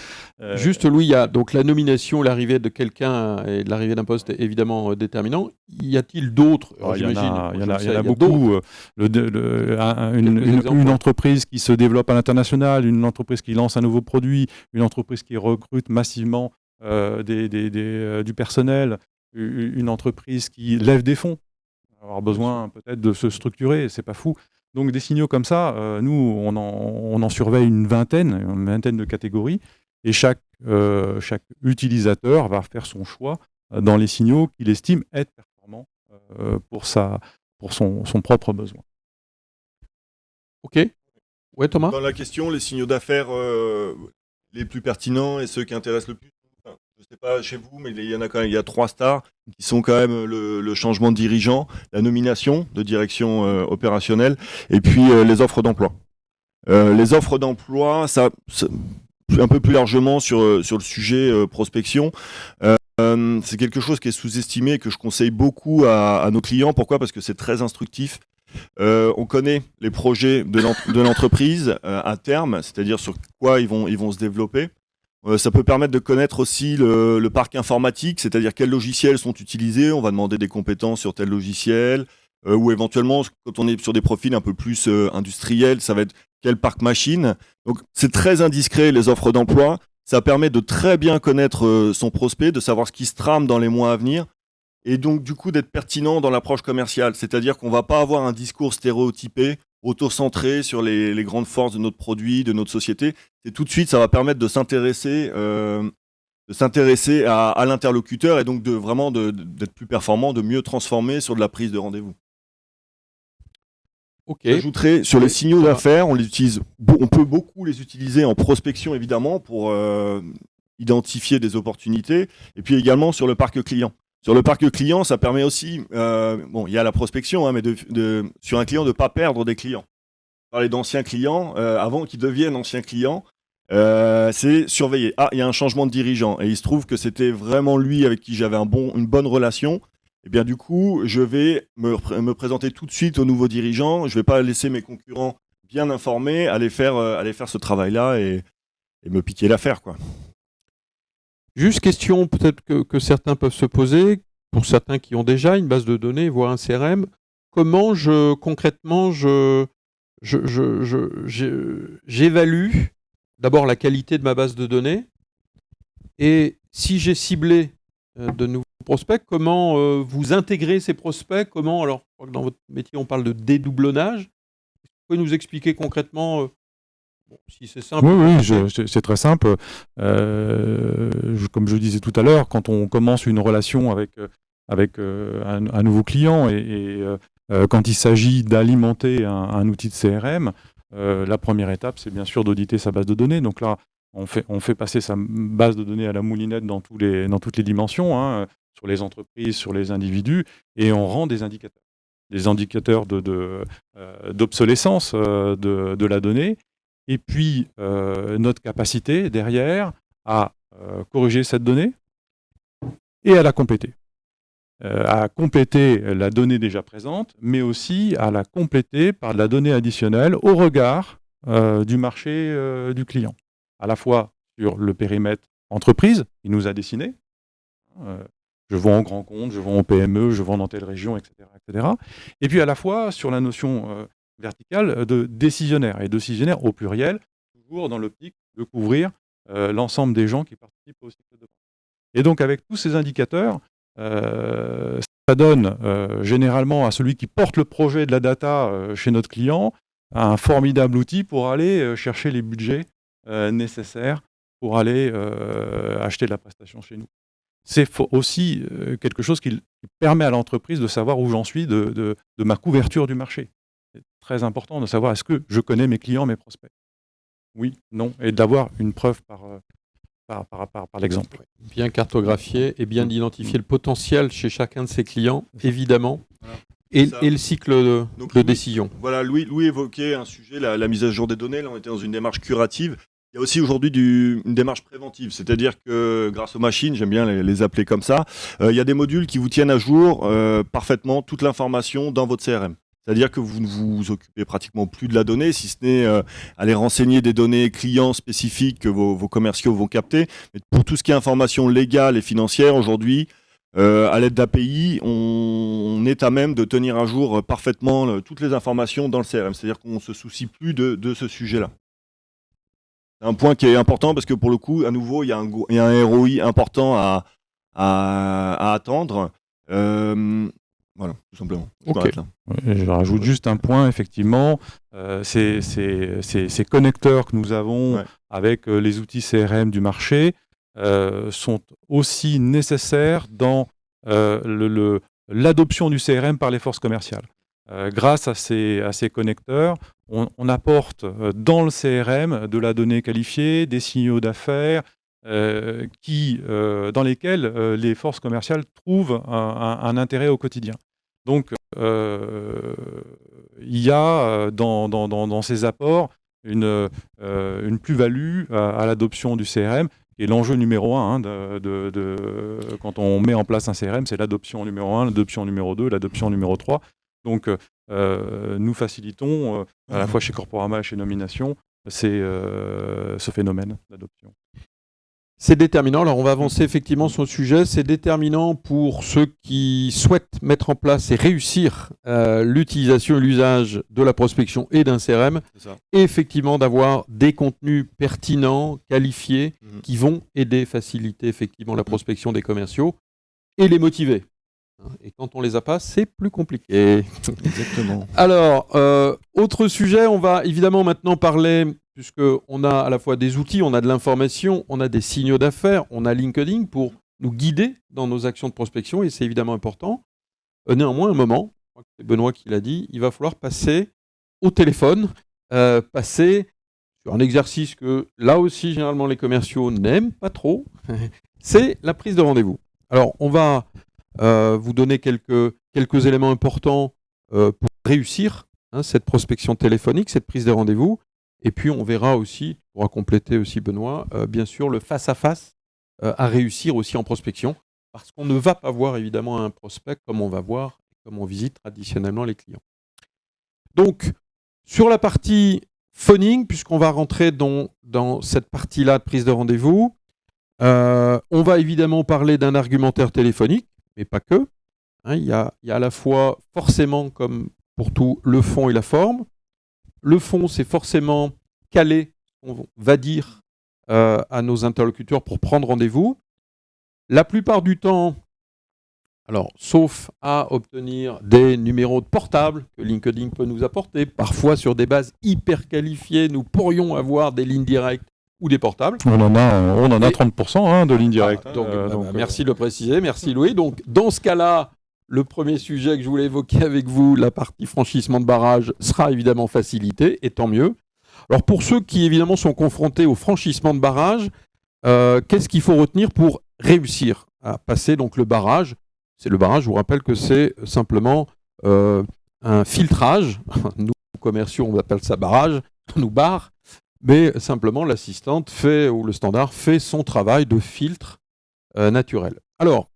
Juste, Louis, il y a donc la nomination, l'arrivée de quelqu'un et l'arrivée d'un poste est évidemment déterminant. Y a-t-il d'autres? Il y en a beaucoup. Une entreprise qui se développe à l'international, une entreprise qui lance un nouveau produit, une entreprise qui recrute massivement du personnel, une entreprise qui lève des fonds, avoir besoin peut-être de se structurer, c'est pas fou. Donc des signaux comme ça, nous on en surveille une vingtaine de catégories, et chaque utilisateur va faire son choix dans les signaux qu'il estime être performants pour son propre besoin. Ok. Ouais, Thomas. Dans la question, les signaux d'affaires les plus pertinents et ceux qui intéressent le plus. Je ne sais pas chez vous, mais il y en a quand même. Il y a 3 stars qui sont quand même le changement de dirigeant, la nomination de direction opérationnelle, et puis les offres d'emploi. Les offres d'emploi, ça un peu plus largement sur le sujet prospection. C'est quelque chose qui est sous-estimé, que je conseille beaucoup à nos clients. Pourquoi ? Parce que c'est très instructif. On connaît les projets de l'entreprise à terme, c'est-à-dire sur quoi ils vont se développer. Ça peut permettre de connaître aussi le parc informatique, c'est-à-dire quels logiciels sont utilisés. On va demander des compétences sur tel logiciel, ou éventuellement, quand on est sur des profils un peu plus industriels, ça va être quel parc machine. Donc c'est très indiscret, les offres d'emploi. Ça permet de très bien connaître son prospect, de savoir ce qui se trame dans les mois à venir, et donc du coup d'être pertinent dans l'approche commerciale. C'est-à-dire qu'on ne va pas avoir un discours stéréotypé, auto-centré sur les grandes forces de notre produit, de notre société. C'est tout de suite, ça va permettre de s'intéresser à l'interlocuteur, et donc d'être plus performant, de mieux transformer sur de la prise de rendez-vous. Ok. J'ajouterais sur les signaux d'affaires, on peut beaucoup les utiliser en prospection évidemment pour identifier des opportunités, et puis également sur le parc client. Sur le parc client, ça permet aussi, il y a la prospection, hein, mais sur un client de ne pas perdre des clients. Parler d'anciens clients, avant qu'ils deviennent anciens clients, c'est surveiller. Ah, il y a un changement de dirigeant, et il se trouve que c'était vraiment lui avec qui j'avais une bonne relation. Et bien du coup, je vais me présenter tout de suite au nouveau dirigeant. Je ne vais pas laisser mes concurrents bien informés aller faire ce travail-là et me piquer l'affaire, quoi. Juste question peut-être que certains peuvent se poser, pour certains qui ont déjà une base de données, voire un CRM, comment concrètement j'évalue d'abord la qualité de ma base de données, et si j'ai ciblé de nouveaux prospects, comment vous intégrez ces prospects, alors je crois que dans votre métier on parle de dédoublonnage. Vous pouvez nous expliquer concrètement si c'est simple. Oui, c'est très simple. Comme je disais tout à l'heure, quand on commence une relation avec un nouveau client et quand il s'agit d'alimenter un outil de CRM, la première étape, c'est bien sûr d'auditer sa base de données. Donc là, on fait passer sa base de données à la moulinette dans toutes les dimensions, hein, sur les entreprises, sur les individus, et on rend des indicateurs d'obsolescence de la donnée. Et puis, notre capacité derrière à corriger cette donnée et à la compléter. À compléter la donnée déjà présente, mais aussi à la compléter par de la donnée additionnelle au regard du marché du client. À la fois sur le périmètre entreprise, il nous a dessiné. Je vends en grand compte, je vends en PME, je vends dans telle région, etc., etc. Et puis à la fois sur la notion verticale de décisionnaires, et décisionnaires au pluriel, toujours dans l'optique de couvrir l'ensemble des gens qui participent au cycle de vente. Et donc avec tous ces indicateurs, ça donne généralement à celui qui porte le projet de la data chez notre client un formidable outil pour aller chercher les budgets nécessaires pour aller acheter de la prestation chez nous. C'est aussi quelque chose qui permet à l'entreprise de savoir où j'en suis de ma couverture du marché. C'est très important de savoir est-ce que je connais mes clients, mes prospects. Oui, non, et d'avoir une preuve par l'exemple. Bien cartographier et bien identifier le potentiel chez chacun de ses clients, évidemment, et le cycle de décision. Voilà, Louis évoquait un sujet, la mise à jour des données. Là, on était dans une démarche curative. Il y a aussi aujourd'hui une démarche préventive, c'est-à-dire que grâce aux machines, j'aime bien les appeler comme ça, il y a des modules qui vous tiennent à jour parfaitement toute l'information dans votre CRM. C'est-à-dire que vous ne vous occupez pratiquement plus de la donnée, si ce n'est aller renseigner des données clients spécifiques que vos commerciaux vont capter. Mais pour tout ce qui est information légale et financière, aujourd'hui, à l'aide d'API, on est à même de tenir à jour parfaitement toutes les informations dans le CRM. C'est-à-dire qu'on ne se soucie plus de ce sujet-là. C'est un point qui est important parce que pour le coup, à nouveau, il y a un ROI important à attendre. Voilà, tout simplement. Okay. Je rajoute juste un point, effectivement, ces connecteurs que nous avons avec les outils CRM du marché sont aussi nécessaires dans l'adoption du CRM par les forces commerciales. Grâce à ces connecteurs, on apporte dans le CRM de la donnée qualifiée, des signaux d'affaires, dans lesquels les forces commerciales trouvent un intérêt au quotidien. Donc, il y a dans ces apports une plus-value à l'adoption du CRM, qui est l'enjeu numéro 1 quand on met en place un CRM, c'est l'adoption numéro 1, l'adoption numéro 2, l'adoption numéro 3. Donc, nous facilitons, à la fois chez Corporama et chez Nomination, ce phénomène d'adoption. C'est déterminant. Alors, on va avancer effectivement sur le sujet. C'est déterminant pour ceux qui souhaitent mettre en place et réussir l'utilisation et l'usage de la prospection et d'un CRM. Et effectivement, d'avoir des contenus pertinents, qualifiés, qui vont aider, faciliter effectivement la prospection des commerciaux et les motiver. Et quand on les a pas, c'est plus compliqué. Exactement. Alors, autre sujet, on va évidemment maintenant parler, puisqu'on a à la fois des outils, on a de l'information, on a des signaux d'affaires, on a LinkedIn pour nous guider dans nos actions de prospection, et c'est évidemment important. Néanmoins, un moment, je crois que c'est Benoît qui l'a dit, il va falloir passer au téléphone, passer sur un exercice que là aussi, généralement, les commerciaux n'aiment pas trop, c'est la prise de rendez-vous. Alors, on va vous donner quelques éléments importants pour réussir cette prospection téléphonique, cette prise de rendez-vous. Et puis, on verra aussi, on pourra compléter aussi Benoît, bien sûr, le face-à-face à réussir aussi en prospection, parce qu'on ne va pas voir évidemment un prospect comme on va voir, comme on visite traditionnellement les clients. Donc, sur la partie phoning, puisqu'on va rentrer dans cette partie-là de prise de rendez-vous, on va évidemment parler d'un argumentaire téléphonique, mais pas que. Il y a à la fois, forcément, comme pour tout, le fond et la forme. Le fond, c'est forcément caler, on va dire, à nos interlocuteurs pour prendre rendez-vous. La plupart du temps, alors, sauf à obtenir des numéros de portable que LinkedIn peut nous apporter, parfois sur des bases hyper qualifiées, nous pourrions avoir des lignes directes ou des portables. On en a 30% de lignes directes. Merci de le préciser, merci Louis. Donc, dans ce cas-là, le premier sujet que je voulais évoquer avec vous, la partie franchissement de barrage, sera évidemment facilité, et tant mieux. Alors, pour ceux qui, évidemment, sont confrontés au franchissement de barrage, qu'est-ce qu'il faut retenir pour réussir à passer donc, le barrage ? C'est le barrage, je vous rappelle que c'est simplement un filtrage. Nous, commerciaux, on appelle ça barrage, nous barre. Mais simplement, l'assistante ou le standard fait son travail de filtre naturel. Alors,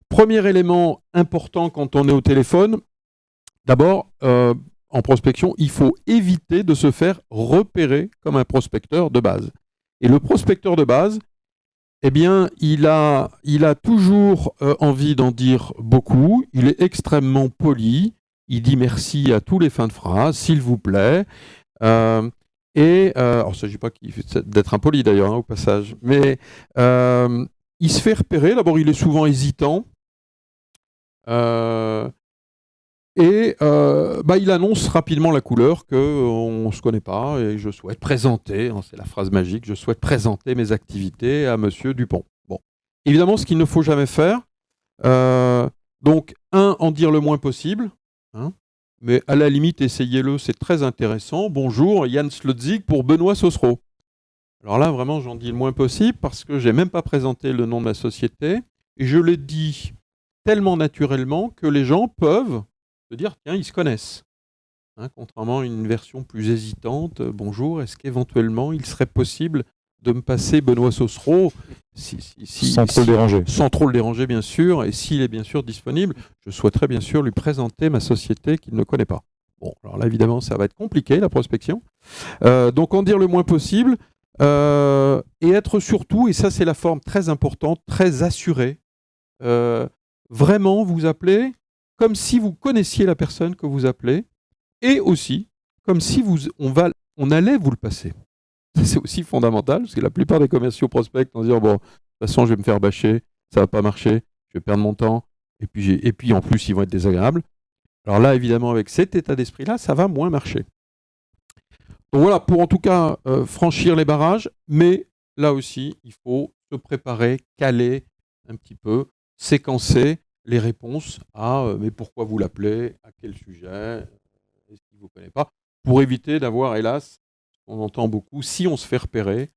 premier élément important quand on est au téléphone, d'abord, en prospection, il faut éviter de se faire repérer comme un prospecteur de base. Et le prospecteur de base, eh bien, il a toujours envie d'en dire beaucoup, il est extrêmement poli, il dit merci à tous les fins de phrase, s'il vous plaît. Alors, il ne s'agit pas d'être impoli d'ailleurs, au passage, mais il se fait repérer. D'abord, il est souvent hésitant. Il annonce rapidement la couleur qu'on ne se connaît pas et je souhaite présenter, c'est la phrase magique, je souhaite présenter mes activités à Monsieur Dupont. Bon. Évidemment, ce qu'il ne faut jamais faire, donc, en dire le moins possible, mais à la limite, essayez-le, c'est très intéressant. Bonjour, Yann Slotzig pour Benoît Sossereau. Alors là, vraiment, j'en dis le moins possible parce que je n'ai même pas présenté le nom de ma société et je l'ai dit tellement naturellement que les gens peuvent se dire, tiens, ils se connaissent. Contrairement à une version plus hésitante, bonjour, est-ce qu'éventuellement il serait possible de me passer Benoît Sossereau sans trop le déranger. Sans trop le déranger, bien sûr, et s'il est bien sûr disponible, je souhaiterais bien sûr lui présenter ma société qu'il ne connaît pas. Bon, alors là, évidemment, ça va être compliqué, la prospection. Donc, en dire le moins possible, et être surtout, et ça c'est la forme très importante, très assurée, vraiment vous appelez comme si vous connaissiez la personne que vous appelez, et aussi comme si on allait vous le passer. C'est aussi fondamental, parce que la plupart des commerciaux prospectent en disant, bon, de toute façon, je vais me faire bâcher, ça va pas marcher, je vais perdre mon temps, et puis en plus, ils vont être désagréables. Alors là, évidemment, avec cet état d'esprit-là, ça va moins marcher. Donc voilà, pour en tout cas franchir les barrages, mais là aussi, il faut se préparer, caler un petit peu, séquencer les réponses à mais pourquoi vous l'appelez, à quel sujet, est-ce qu'il ne vous connaît pas, pour éviter d'avoir, hélas, on entend beaucoup, si on se fait repérer,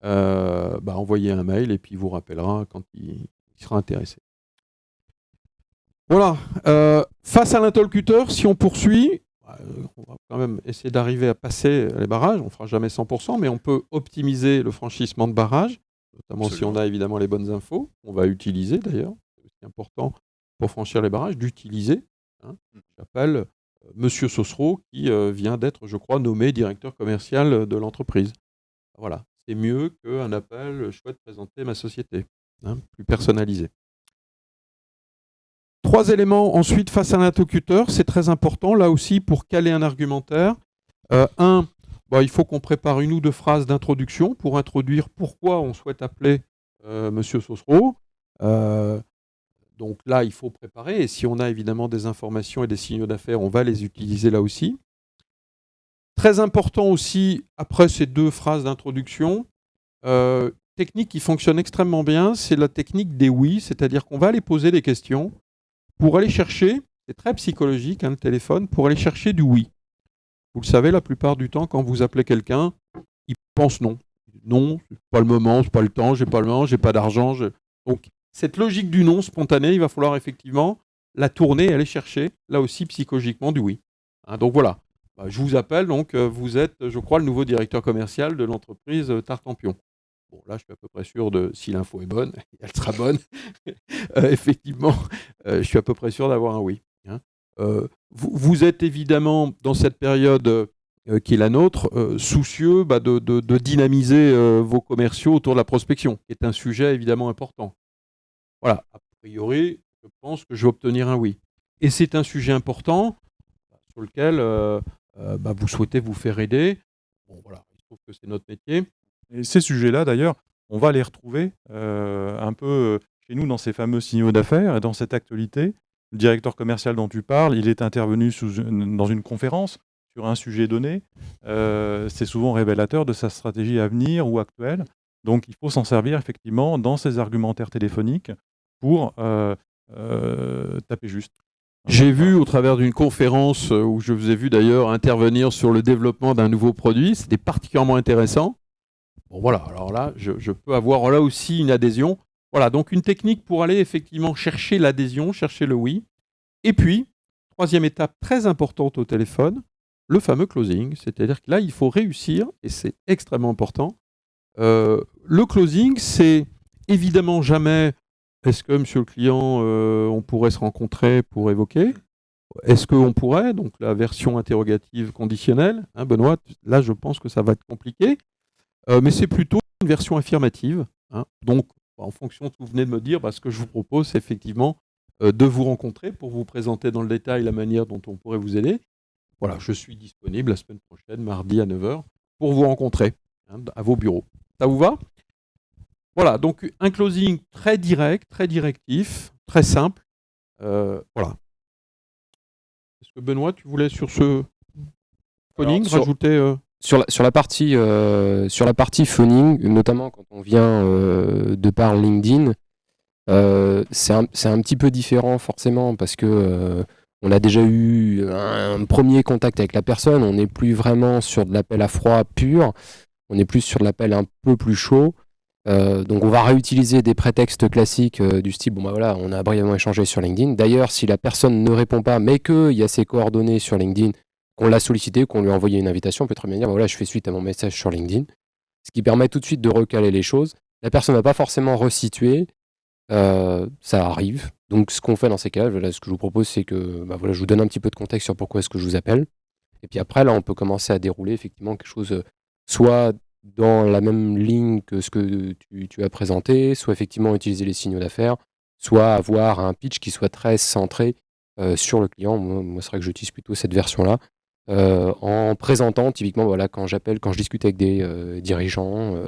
envoyez un mail et puis il vous rappellera quand il sera intéressé. Voilà. Face à l'interlocuteur, si on poursuit, on va quand même essayer d'arriver à passer les barrages. On ne fera jamais 100%, mais on peut optimiser le franchissement de barrage, notamment si on a évidemment les bonnes infos. On va utiliser d'ailleurs, c'est important pour franchir les barrages, d'utiliser. J'appelle Monsieur Sossereau qui vient d'être, je crois, nommé directeur commercial de l'entreprise. Voilà, c'est mieux qu'un appel, je souhaite présenter ma société, plus personnalisé. 3 éléments ensuite face à l'interlocuteur, c'est très important là aussi pour caler un argumentaire. Il faut qu'on prépare 1 ou 2 phrases d'introduction pour introduire pourquoi on souhaite appeler Monsieur Sossereau. Donc là, il faut préparer, et si on a évidemment des informations et des signaux d'affaires, on va les utiliser là aussi. Très important aussi, après ces 2 phrases d'introduction, technique qui fonctionne extrêmement bien, c'est la technique des oui, c'est-à-dire qu'on va aller poser des questions pour aller chercher, c'est très psychologique, le téléphone, pour aller chercher du oui. Vous le savez, la plupart du temps, quand vous appelez quelqu'un, il pense non. Non, c'est pas le moment, c'est pas le temps, j'ai pas le moment, j'ai pas d'argent. Donc, cette logique du non spontané, il va falloir effectivement la tourner et aller chercher, là aussi psychologiquement, du oui. Donc voilà, je vous appelle, donc vous êtes, je crois, le nouveau directeur commercial de l'entreprise Tartampion. Bon, là, je suis à peu près sûr si l'info est bonne, elle sera bonne. Effectivement, je suis à peu près sûr d'avoir un oui. Vous êtes évidemment, dans cette période qui est la nôtre, soucieux de dynamiser vos commerciaux autour de la prospection, qui est un sujet évidemment important. Voilà, a priori, je pense que je vais obtenir un oui. Et c'est un sujet important sur lequel vous souhaitez vous faire aider. Bon, voilà, il se trouve que c'est notre métier. Et ces sujets-là, d'ailleurs, on va les retrouver un peu chez nous dans ces fameux signaux d'affaires et dans cette actualité. Le directeur commercial dont tu parles, il est intervenu dans une conférence sur un sujet donné. C'est souvent révélateur de sa stratégie à venir ou actuelle. Donc, il faut s'en servir effectivement dans ses argumentaires téléphoniques pour taper juste. J'ai vu au travers d'une conférence où je vous ai vu d'ailleurs intervenir sur le développement d'un nouveau produit. C'était particulièrement intéressant. Bon, voilà, alors là, je peux avoir là aussi une adhésion. Voilà, donc une technique pour aller effectivement chercher l'adhésion, chercher le oui. Et puis, 3e étape très importante au téléphone, le fameux closing. C'est-à-dire que là, il faut réussir, et c'est extrêmement important. Le closing, c'est évidemment jamais est-ce que, monsieur le client, on pourrait se rencontrer pour évoquer ? Est-ce qu'on pourrait ? Donc la version interrogative conditionnelle. Benoît, là, je pense que ça va être compliqué. Mais c'est plutôt une version affirmative. Donc, en fonction de ce que vous venez de me dire, ce que je vous propose, c'est effectivement de vous rencontrer pour vous présenter dans le détail la manière dont on pourrait vous aider. Voilà, je suis disponible la semaine prochaine, mardi à 9 h, pour vous rencontrer à vos bureaux. Ça vous va? Voilà, donc un closing très direct, très directif, très simple. Voilà. Est-ce que Benoît, tu voulais sur ce phoning rajouter sur la partie phoning, notamment quand on vient de par LinkedIn, c'est un petit peu différent forcément parce que on a déjà eu un premier contact avec la personne, on n'est plus vraiment sur de l'appel à froid pur, on est plus sur de l'appel un peu plus chaud. Donc on va réutiliser des prétextes classiques du style, bon bah voilà, on a brièvement échangé sur LinkedIn. D'ailleurs, si la personne ne répond pas, mais qu'il y a ses coordonnées sur LinkedIn, qu'on l'a sollicité, qu'on lui a envoyé une invitation, on peut très bien dire, bah voilà, je fais suite à mon message sur LinkedIn. Ce qui permet tout de suite de recaler les choses. La personne ne va pas forcément resituer, ça arrive. Donc ce qu'on fait dans ces cas, voilà, ce que je vous propose, c'est que bah voilà, je vous donne un petit peu de contexte sur pourquoi est-ce que je vous appelle. Et puis après, là, on peut commencer à dérouler effectivement quelque chose, soit dans la même ligne que ce que tu as présenté, soit effectivement utiliser les signaux d'affaires, soit avoir un pitch qui soit très centré sur le client. Moi c'est vrai que j'utilise plutôt cette version-là, en présentant typiquement, voilà, quand je discute avec des dirigeants,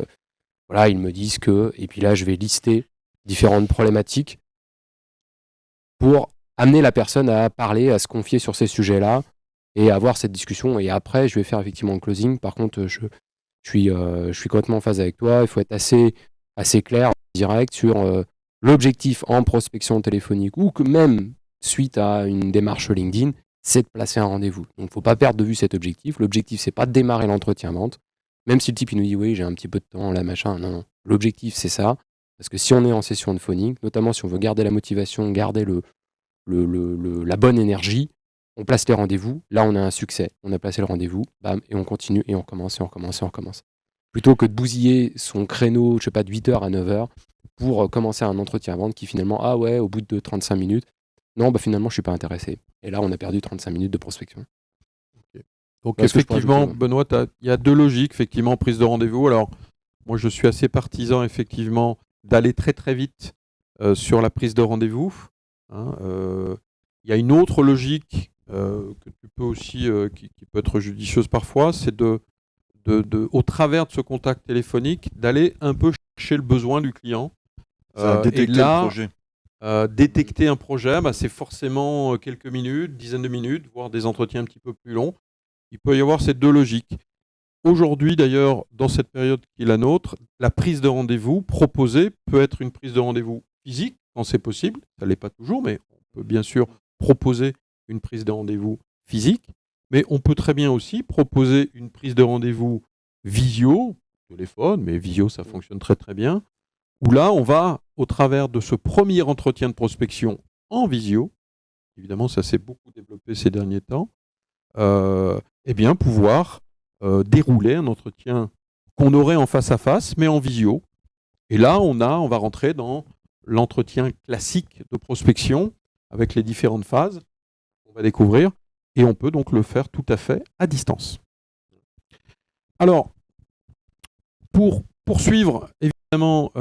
voilà, ils me disent que, et puis là je vais lister différentes problématiques pour amener la personne à parler, à se confier sur ces sujets-là et à avoir cette discussion. Et après, je vais faire effectivement un closing. Par contre, je suis complètement en phase avec toi. Il faut être assez clair, direct sur l'objectif en prospection téléphonique ou que même suite à une démarche LinkedIn, c'est de placer un rendez-vous. Donc, il ne faut pas perdre de vue cet objectif. L'objectif, c'est pas de démarrer l'entretien vente. Même si le type il nous dit oui, j'ai un petit peu de temps, là, machin. Non, non. L'objectif, c'est ça. Parce que si on est en session de phoning, notamment si on veut garder la motivation, garder la bonne énergie, on place les rendez-vous. Là, on a un succès. On a placé le rendez-vous, bam, et on continue, et on recommence, et on recommence, et on recommence. Plutôt que de bousiller son créneau, je sais pas, de 8h à 9h, pour commencer un entretien à vente qui finalement, ah ouais, au bout de 35 minutes, non, bah finalement, je suis pas intéressé. Et là, on a perdu 35 minutes de prospection. Donc effectivement, Benoît, il y a deux logiques, effectivement, prise de rendez-vous. Alors, moi, je suis assez partisan, effectivement, d'aller très très vite sur la prise de rendez-vous. Il y a une autre logique que tu peux aussi, qui peut être judicieuse parfois, c'est au travers de ce contact téléphonique, d'aller un peu chercher le besoin du client. Détecter le projet. Détecter un projet, bah, c'est forcément quelques minutes, dizaines de minutes, voire des entretiens un petit peu plus longs. Il peut y avoir ces deux logiques. Aujourd'hui, d'ailleurs, dans cette période qui est la nôtre, la prise de rendez-vous proposée peut être une prise de rendez-vous physique, quand c'est possible. Ça ne l'est pas toujours, mais on peut bien sûr proposer une prise de rendez-vous physique. Mais on peut très bien aussi proposer une prise de rendez-vous visio, téléphone, mais visio, ça fonctionne très très bien, où là, on va, au travers de ce premier entretien de prospection en visio, évidemment, ça s'est beaucoup développé ces derniers temps, eh bien, pouvoir dérouler un entretien qu'on aurait en face à face, mais en visio. Et là, on va rentrer dans l'entretien classique de prospection avec les différentes phases qu'on va découvrir, et on peut donc le faire tout à fait à distance. Alors, pour poursuivre, évidemment,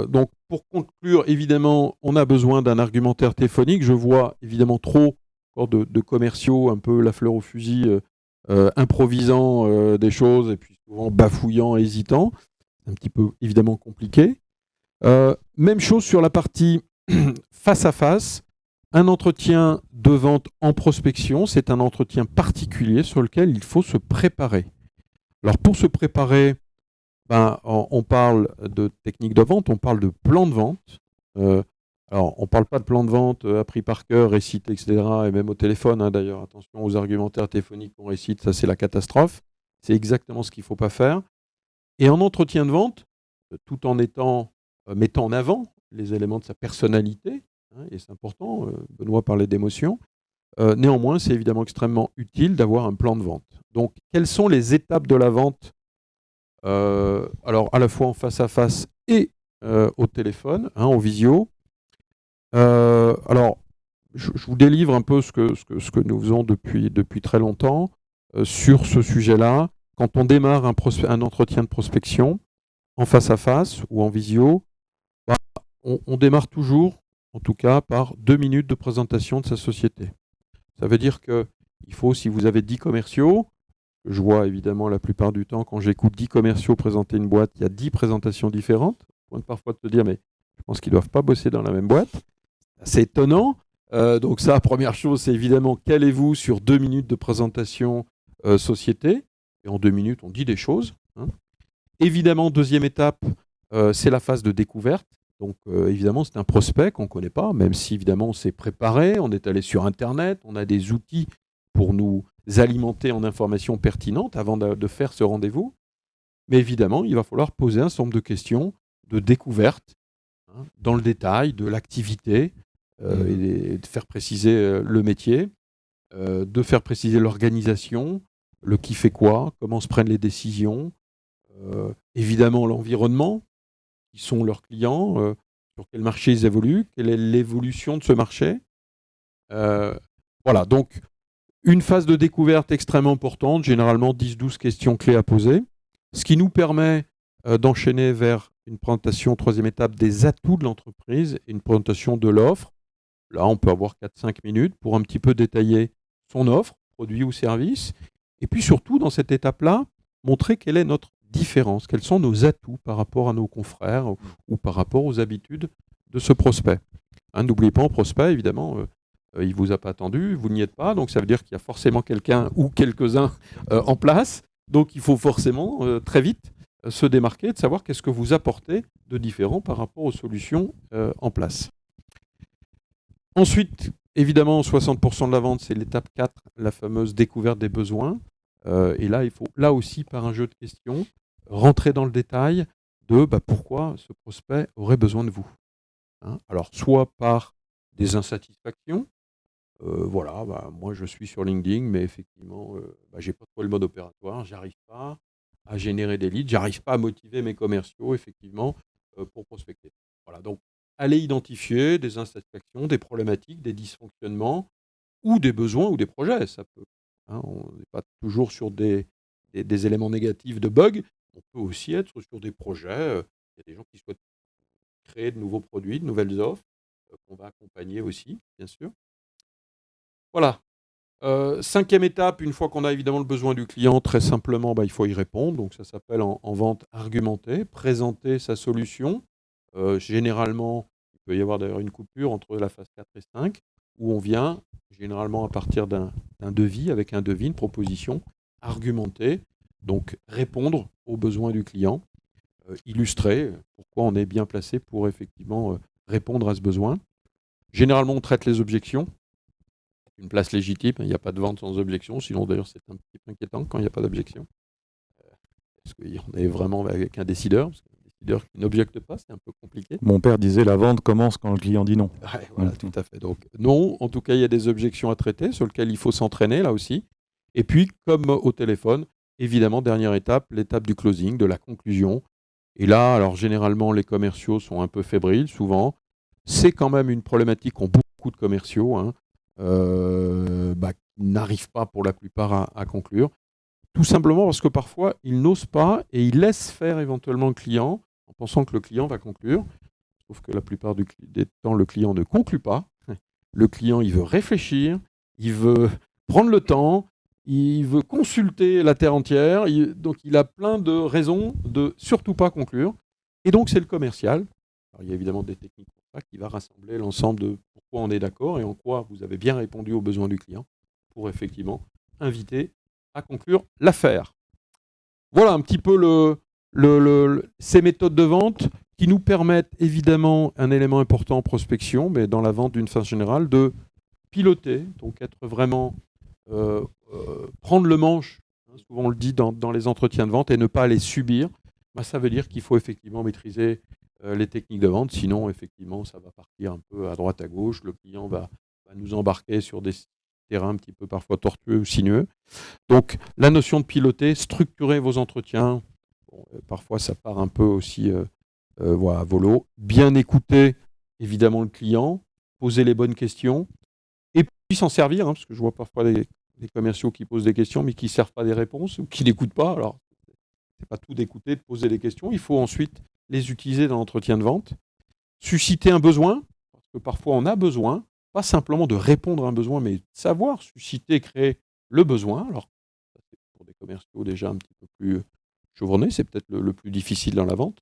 donc pour conclure, évidemment, on a besoin d'un argumentaire téléphonique. Je vois évidemment trop de commerciaux, un peu la fleur au fusil, improvisant des choses et puis souvent bafouillant, hésitant. C'est un petit peu évidemment compliqué. Même chose sur la partie face à face. Un entretien de vente en prospection, c'est un entretien particulier sur lequel il faut se préparer. Alors pour se préparer, on parle de technique de vente, on parle de plan de vente. Alors on ne parle pas de plan de vente appris par cœur, récité, etc. Et même au téléphone, d'ailleurs, attention aux argumentaires téléphoniques qu'on récite, ça c'est la catastrophe. C'est exactement ce qu'il ne faut pas faire. Et en entretien de vente, tout en mettant en avant les éléments de sa personnalité, et c'est important, Benoît parlait d'émotion, néanmoins c'est évidemment extrêmement utile d'avoir un plan de vente. Donc quelles sont les étapes de la vente, alors à la fois en face à face et au téléphone, en visio. Alors je vous délivre un peu ce que nous faisons depuis très longtemps sur ce sujet-là. Quand on démarre un entretien de prospection en face à face ou en visio, on démarre toujours en tout cas, par 2 minutes de présentation de sa société. Ça veut dire qu'il faut, si vous avez 10 commerciaux, je vois évidemment la plupart du temps, quand j'écoute 10 commerciaux présenter une boîte, il y a 10 présentations différentes. On peut parfois te dire, mais je pense qu'ils ne doivent pas bosser dans la même boîte. C'est étonnant. Donc ça, première chose, c'est évidemment, calez-vous sur 2 minutes de présentation société. Et en 2 minutes, on dit des choses. Hein. Évidemment, deuxième étape, c'est la phase de découverte. Donc évidemment, c'est un prospect qu'on ne connaît pas, même si évidemment on s'est préparé, on est allé sur Internet, on a des outils pour nous alimenter en informations pertinentes avant de faire ce rendez-vous. Mais évidemment, il va falloir poser un certain nombre de questions de découverte, hein, dans le détail de l'activité, et de faire préciser le métier, de faire préciser l'organisation, le qui fait quoi, comment se prennent les décisions, évidemment l'environnement, qui sont leurs clients, sur quel marché ils évoluent, quelle est l'évolution de ce marché. Voilà, donc une phase de découverte extrêmement importante, généralement 10-12 questions clés à poser, ce qui nous permet d'enchaîner vers une présentation, troisième étape, des atouts de l'entreprise et une présentation de l'offre. Là, on peut avoir 4-5 minutes pour un petit peu détailler son offre, produit ou service, et puis surtout, dans cette étape-là, montrer quelle est notre différence, quels sont nos atouts par rapport à nos confrères ou par rapport aux habitudes de ce prospect. Hein, n'oubliez pas, en prospect, évidemment, il ne vous a pas attendu, vous n'y êtes pas, donc ça veut dire qu'il y a forcément quelqu'un ou quelques-uns en place, donc il faut forcément très vite se démarquer, de savoir qu'est-ce que vous apportez de différent par rapport aux solutions en place. Ensuite, évidemment, 60% de la vente, c'est l'étape 4, la fameuse découverte des besoins. Et là, il faut, là aussi, par un jeu de questions, rentrer dans le détail de pourquoi ce prospect aurait besoin de vous. Hein, alors, soit par des insatisfactions, voilà, moi je suis sur LinkedIn, mais effectivement, je n'ai pas trouvé le mode opératoire, j'arrive pas à générer des leads, j'arrive pas à motiver mes commerciaux, effectivement, pour prospecter. Voilà, donc allez identifier des insatisfactions, des problématiques, des dysfonctionnements, ou des besoins ou des projets. Ça peut, hein, on n'est pas toujours sur des éléments négatifs de bugs, on peut aussi être sur des projets. Il y a des gens qui souhaitent créer de nouveaux produits, de nouvelles offres, qu'on va accompagner aussi, bien sûr. Voilà. Cinquième étape, une fois qu'on a évidemment le besoin du client, très simplement, il faut y répondre. Donc ça s'appelle en vente argumentée, présenter sa solution. Généralement, il peut y avoir d'ailleurs une coupure entre la phase 4 et 5, où on vient généralement à partir d'un devis, avec un devis, une proposition argumentée, donc répondre aux besoins du client, illustrer pourquoi on est bien placé pour effectivement répondre à ce besoin. Généralement, on traite les objections. Une place légitime, il n'y a pas de vente sans objection, sinon d'ailleurs c'est un petit peu inquiétant quand il n'y a pas d'objection. Parce qu'on est vraiment avec un décideur, parce qu'un décideur qui n'objecte pas, c'est un peu compliqué. Mon père disait la vente commence quand le client dit non. Ouais, voilà, tout à fait. Donc non, en tout cas, il y a des objections à traiter sur lesquelles il faut s'entraîner là aussi. Et puis, comme au téléphone, évidemment, dernière étape, l'étape du closing, de la conclusion. Et là, alors généralement, les commerciaux sont un peu fébriles, souvent. C'est quand même une problématique qu'ont beaucoup de commerciaux, hein, qui n'arrivent pas pour la plupart à conclure. Tout simplement parce que parfois, ils n'osent pas et ils laissent faire éventuellement le client en pensant que le client va conclure. Sauf que la plupart des temps, le client ne conclut pas. Le client, il veut réfléchir, il veut prendre le temps, il veut consulter la terre entière. Donc, il a plein de raisons de surtout pas conclure. Et donc, c'est le commercial. Alors, il y a évidemment des techniques pour ça qui va rassembler l'ensemble de pourquoi on est d'accord et en quoi vous avez bien répondu aux besoins du client pour effectivement inviter à conclure l'affaire. Voilà un petit peu ces méthodes de vente qui nous permettent évidemment un élément important en prospection, mais dans la vente d'une façon générale, de piloter, donc être vraiment, prendre le manche, hein, souvent on le dit dans les entretiens de vente, et ne pas les subir. Ça veut dire qu'il faut effectivement maîtriser les techniques de vente, sinon effectivement ça va partir un peu à droite à gauche, le client va nous embarquer sur des terrains un petit peu parfois tortueux ou sinueux. Donc la notion de piloter, structurer vos entretiens, parfois ça part un peu aussi à volo, bien écouter évidemment le client, poser les bonnes questions, et puis s'en servir, hein, parce que je vois parfois des commerciaux qui posent des questions mais qui ne servent pas des réponses ou qui n'écoutent pas. Alors c'est pas tout d'écouter, de poser des questions, il faut ensuite les utiliser dans l'entretien de vente, susciter un besoin, parce que parfois on a besoin, pas simplement de répondre à un besoin, mais de savoir susciter, créer le besoin. Alors, pour des commerciaux déjà un petit peu plus chevronnés, c'est peut-être le plus difficile dans la vente.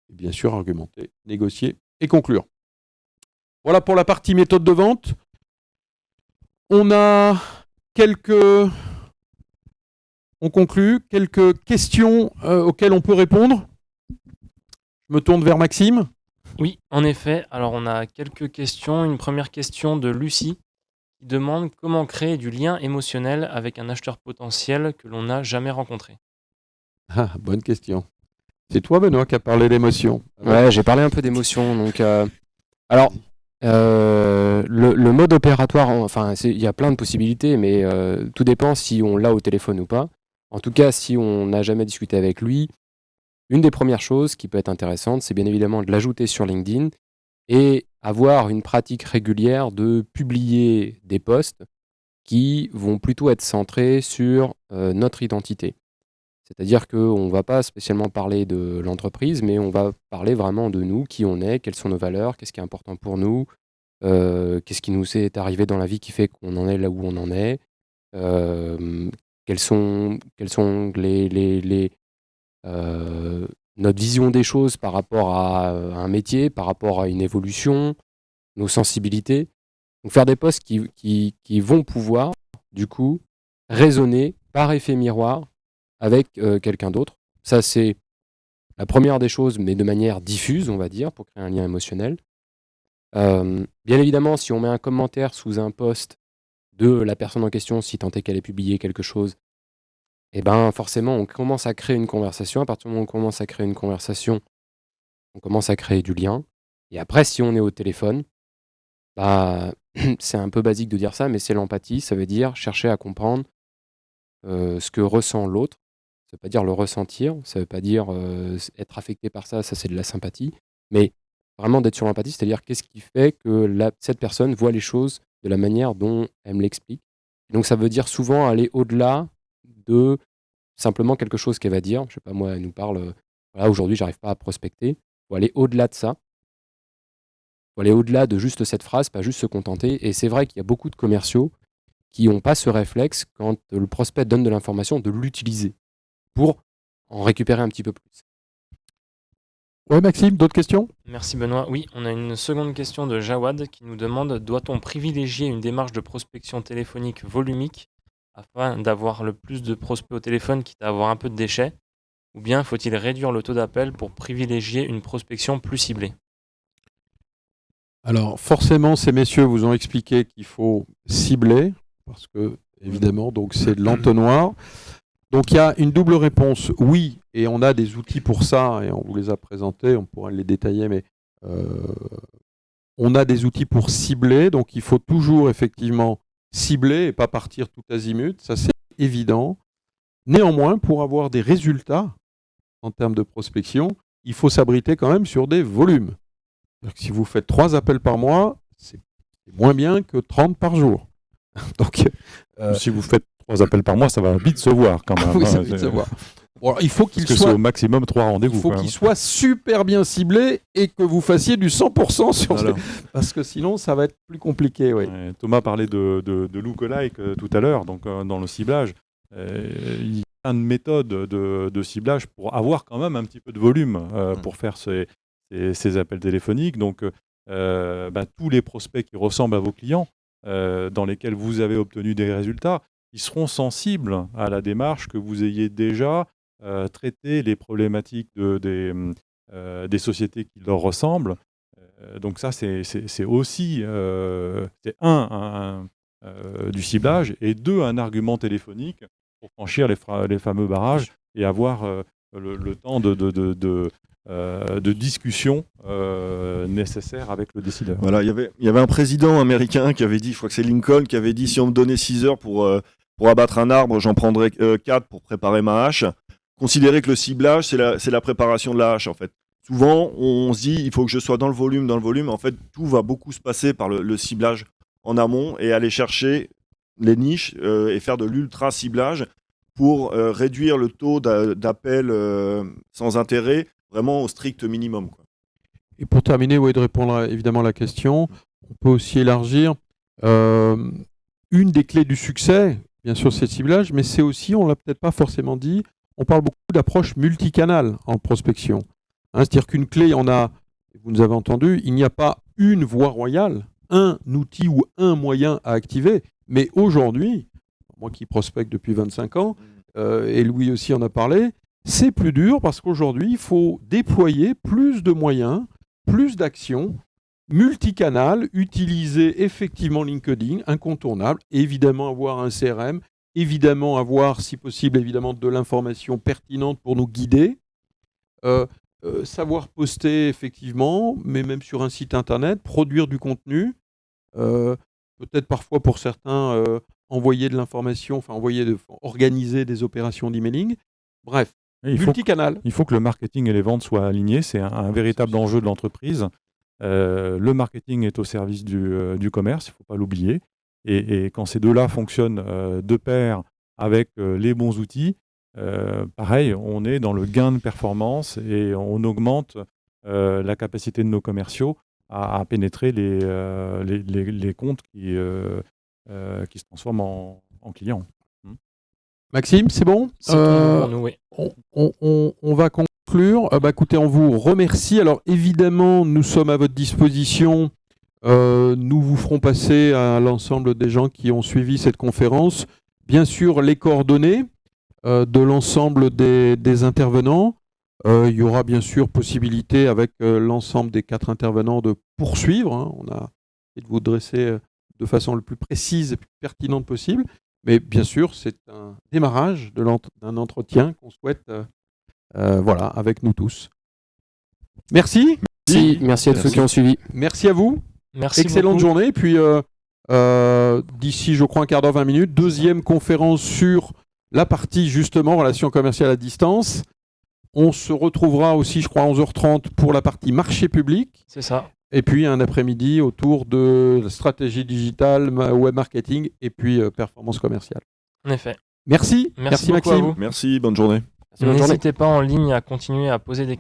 Et bien sûr, argumenter, négocier et conclure. Voilà pour la partie méthode de vente. On a on conclut, quelques questions auxquelles on peut répondre. Je me tourne vers Maxime. Oui, en effet. Alors, on a quelques questions. Une première question de Lucie qui demande comment créer du lien émotionnel avec un acheteur potentiel que l'on n'a jamais rencontré. Ah, bonne question. C'est toi, Benoît, qui a parlé d'émotion. Ouais, j'ai parlé un peu d'émotion. Donc, alors, le mode opératoire, enfin, il y a plein de possibilités, mais tout dépend si on l'a au téléphone ou pas. En tout cas, si on n'a jamais discuté avec lui, une des premières choses qui peut être intéressante, c'est bien évidemment de l'ajouter sur LinkedIn et avoir une pratique régulière de publier des posts qui vont plutôt être centrés sur notre identité. C'est-à-dire qu'on ne va pas spécialement parler de l'entreprise, mais on va parler vraiment de nous, qui on est, quelles sont nos valeurs, qu'est-ce qui est important pour nous, qu'est-ce qui nous est arrivé dans la vie qui fait qu'on en est là où on en est, quelles sont notre vision des choses par rapport à un métier, par rapport à une évolution, nos sensibilités. Donc faire des posts qui vont pouvoir, du coup, résonner par effet miroir avec quelqu'un d'autre. Ça, c'est la première des choses, mais de manière diffuse, on va dire, pour créer un lien émotionnel. Bien évidemment, si on met un commentaire sous un post de la personne en question, si tant est qu'elle ait publié quelque chose, et ben forcément, on commence à créer une conversation. À partir du moment où on commence à créer une conversation, on commence à créer du lien. Et après, si on est au téléphone, bah, c'est un peu basique de dire ça, mais c'est l'empathie. Ça veut dire chercher à comprendre ce que ressent l'autre. Ça veut pas dire le ressentir, ça veut pas dire être affecté par ça, ça c'est de la sympathie, mais vraiment d'être sur l'empathie, c'est-à-dire qu'est-ce qui fait que cette personne voit les choses de la manière dont elle me l'explique. Donc ça veut dire souvent aller au-delà de simplement quelque chose qu'elle va dire. Je sais pas, moi, elle nous parle, voilà, aujourd'hui, j'arrive pas à prospecter. Il faut aller au-delà de ça. Il faut aller au-delà de juste cette phrase, pas juste se contenter. Et c'est vrai qu'il y a beaucoup de commerciaux qui n'ont pas ce réflexe, quand le prospect donne de l'information, de l'utiliser pour en récupérer un petit peu plus. Ouais, Maxime, d'autres questions? Merci Benoît. Oui, on a une seconde question de Jawad qui nous demande: doit-on privilégier une démarche de prospection téléphonique volumique afin d'avoir le plus de prospects au téléphone, quitte à avoir un peu de déchets, ou bien faut-il réduire le taux d'appel pour privilégier une prospection plus ciblée? Alors, forcément, ces messieurs vous ont expliqué qu'il faut cibler, parce que, évidemment, donc c'est de l'entonnoir. Donc, il y a une double réponse. Oui, et on a des outils pour ça, et on vous les a présentés, on pourra les détailler, mais on a des outils pour cibler. Donc, il faut toujours, effectivement, cibler et pas partir tout azimut. Ça, c'est évident. Néanmoins, pour avoir des résultats en termes de prospection, il faut s'abriter quand même sur des volumes. Si vous faites 3 appels par mois, c'est moins bien que 30 par jour. Donc, si vous faites 3 appels par mois, ça va vite se voir quand même. oui, ça va vite se voir. Bon, alors, il faut qu'il soit au maximum 3 rendez-vous. Il faut qu'il soit super bien ciblé et que vous fassiez du 100% sur parce que sinon ça va être plus compliqué. Oui. Thomas parlait de lookalike tout à l'heure, donc dans le ciblage. Il y a une méthode de ciblage pour avoir quand même un petit peu de volume pour faire ces appels téléphoniques. Donc tous les prospects qui ressemblent à vos clients, dans lesquels vous avez obtenu des résultats, ils seront sensibles à la démarche que vous ayez déjà traité les problématiques des sociétés qui leur ressemblent. Donc ça, c'est aussi du ciblage, et 2, un argument téléphonique pour franchir les fameux barrages et avoir le temps de discussion nécessaire avec le décideur. Voilà, il y avait un président américain qui avait dit, je crois que c'est Lincoln, qui avait dit: si on me donnait 6 heures pour abattre un arbre, j'en prendrais 4 pour préparer ma hache. Considérez que le ciblage, c'est la préparation de la hache, en fait. Souvent, on se dit, il faut que je sois dans le volume. En fait, tout va beaucoup se passer par le ciblage en amont, et aller chercher les niches et faire de l'ultra-ciblage pour réduire le taux d'appels sans intérêt vraiment au strict minimum, quoi. Et pour terminer, de répondre évidemment à la question, on peut aussi élargir. Une des clés du succès, bien sûr, c'est le ciblage, mais c'est aussi, on ne l'a peut-être pas forcément dit, on parle beaucoup d'approche multicanale en prospection. C'est-à-dire qu'une clé, vous nous avez entendu, il n'y a pas une voie royale, un outil ou un moyen à activer. Mais aujourd'hui, moi qui prospecte depuis 25 ans, et Louis aussi en a parlé, c'est plus dur parce qu'aujourd'hui, il faut déployer plus de moyens, plus d'actions, multicanal, utiliser effectivement LinkedIn, incontournable, évidemment avoir un CRM, évidemment avoir, si possible, évidemment de l'information pertinente pour nous guider, savoir poster effectivement, mais même sur un site internet, produire du contenu, peut-être parfois pour certains envoyer de l'information, organiser des opérations d'emailing, bref, multicanal. Il faut que le marketing et les ventes soient alignés, c'est un véritable enjeu de l'entreprise. Le marketing est au service du commerce, il ne faut pas l'oublier. Et quand ces deux-là fonctionnent de pair avec les bons outils, pareil, on est dans le gain de performance et on augmente la capacité de nos commerciaux à pénétrer les comptes qui se transforment en clients. Maxime, c'est bon ? C'est tout pour nous, oui. On va conclure. Écoutez, on vous remercie. Alors évidemment, nous sommes à votre disposition. Nous vous ferons passer à l'ensemble des gens qui ont suivi cette conférence, bien sûr, les coordonnées de l'ensemble des intervenants. Il y aura bien sûr possibilité avec l'ensemble des 4 intervenants de poursuivre. On a essayé de vous dresser de façon le plus précise et plus pertinente possible. Mais bien sûr, c'est un démarrage d'un entretien qu'on souhaite avec nous tous. Merci. Merci à tous ceux qui ont suivi. Merci à vous. Merci Excellente beaucoup. journée. Puis d'ici, je crois, un quart d'heure, 20 minutes, deuxième conférence sur la partie justement relations commerciales à distance. On se retrouvera aussi, je crois, à 11h30 pour la partie marché public. C'est ça. Et puis un après-midi autour de stratégie digitale, web marketing et puis performance commerciale. En effet. Merci. Merci beaucoup à Maxime. vous. Merci, bonne journée. Bonne journée. N'hésitez pas en ligne à continuer à poser des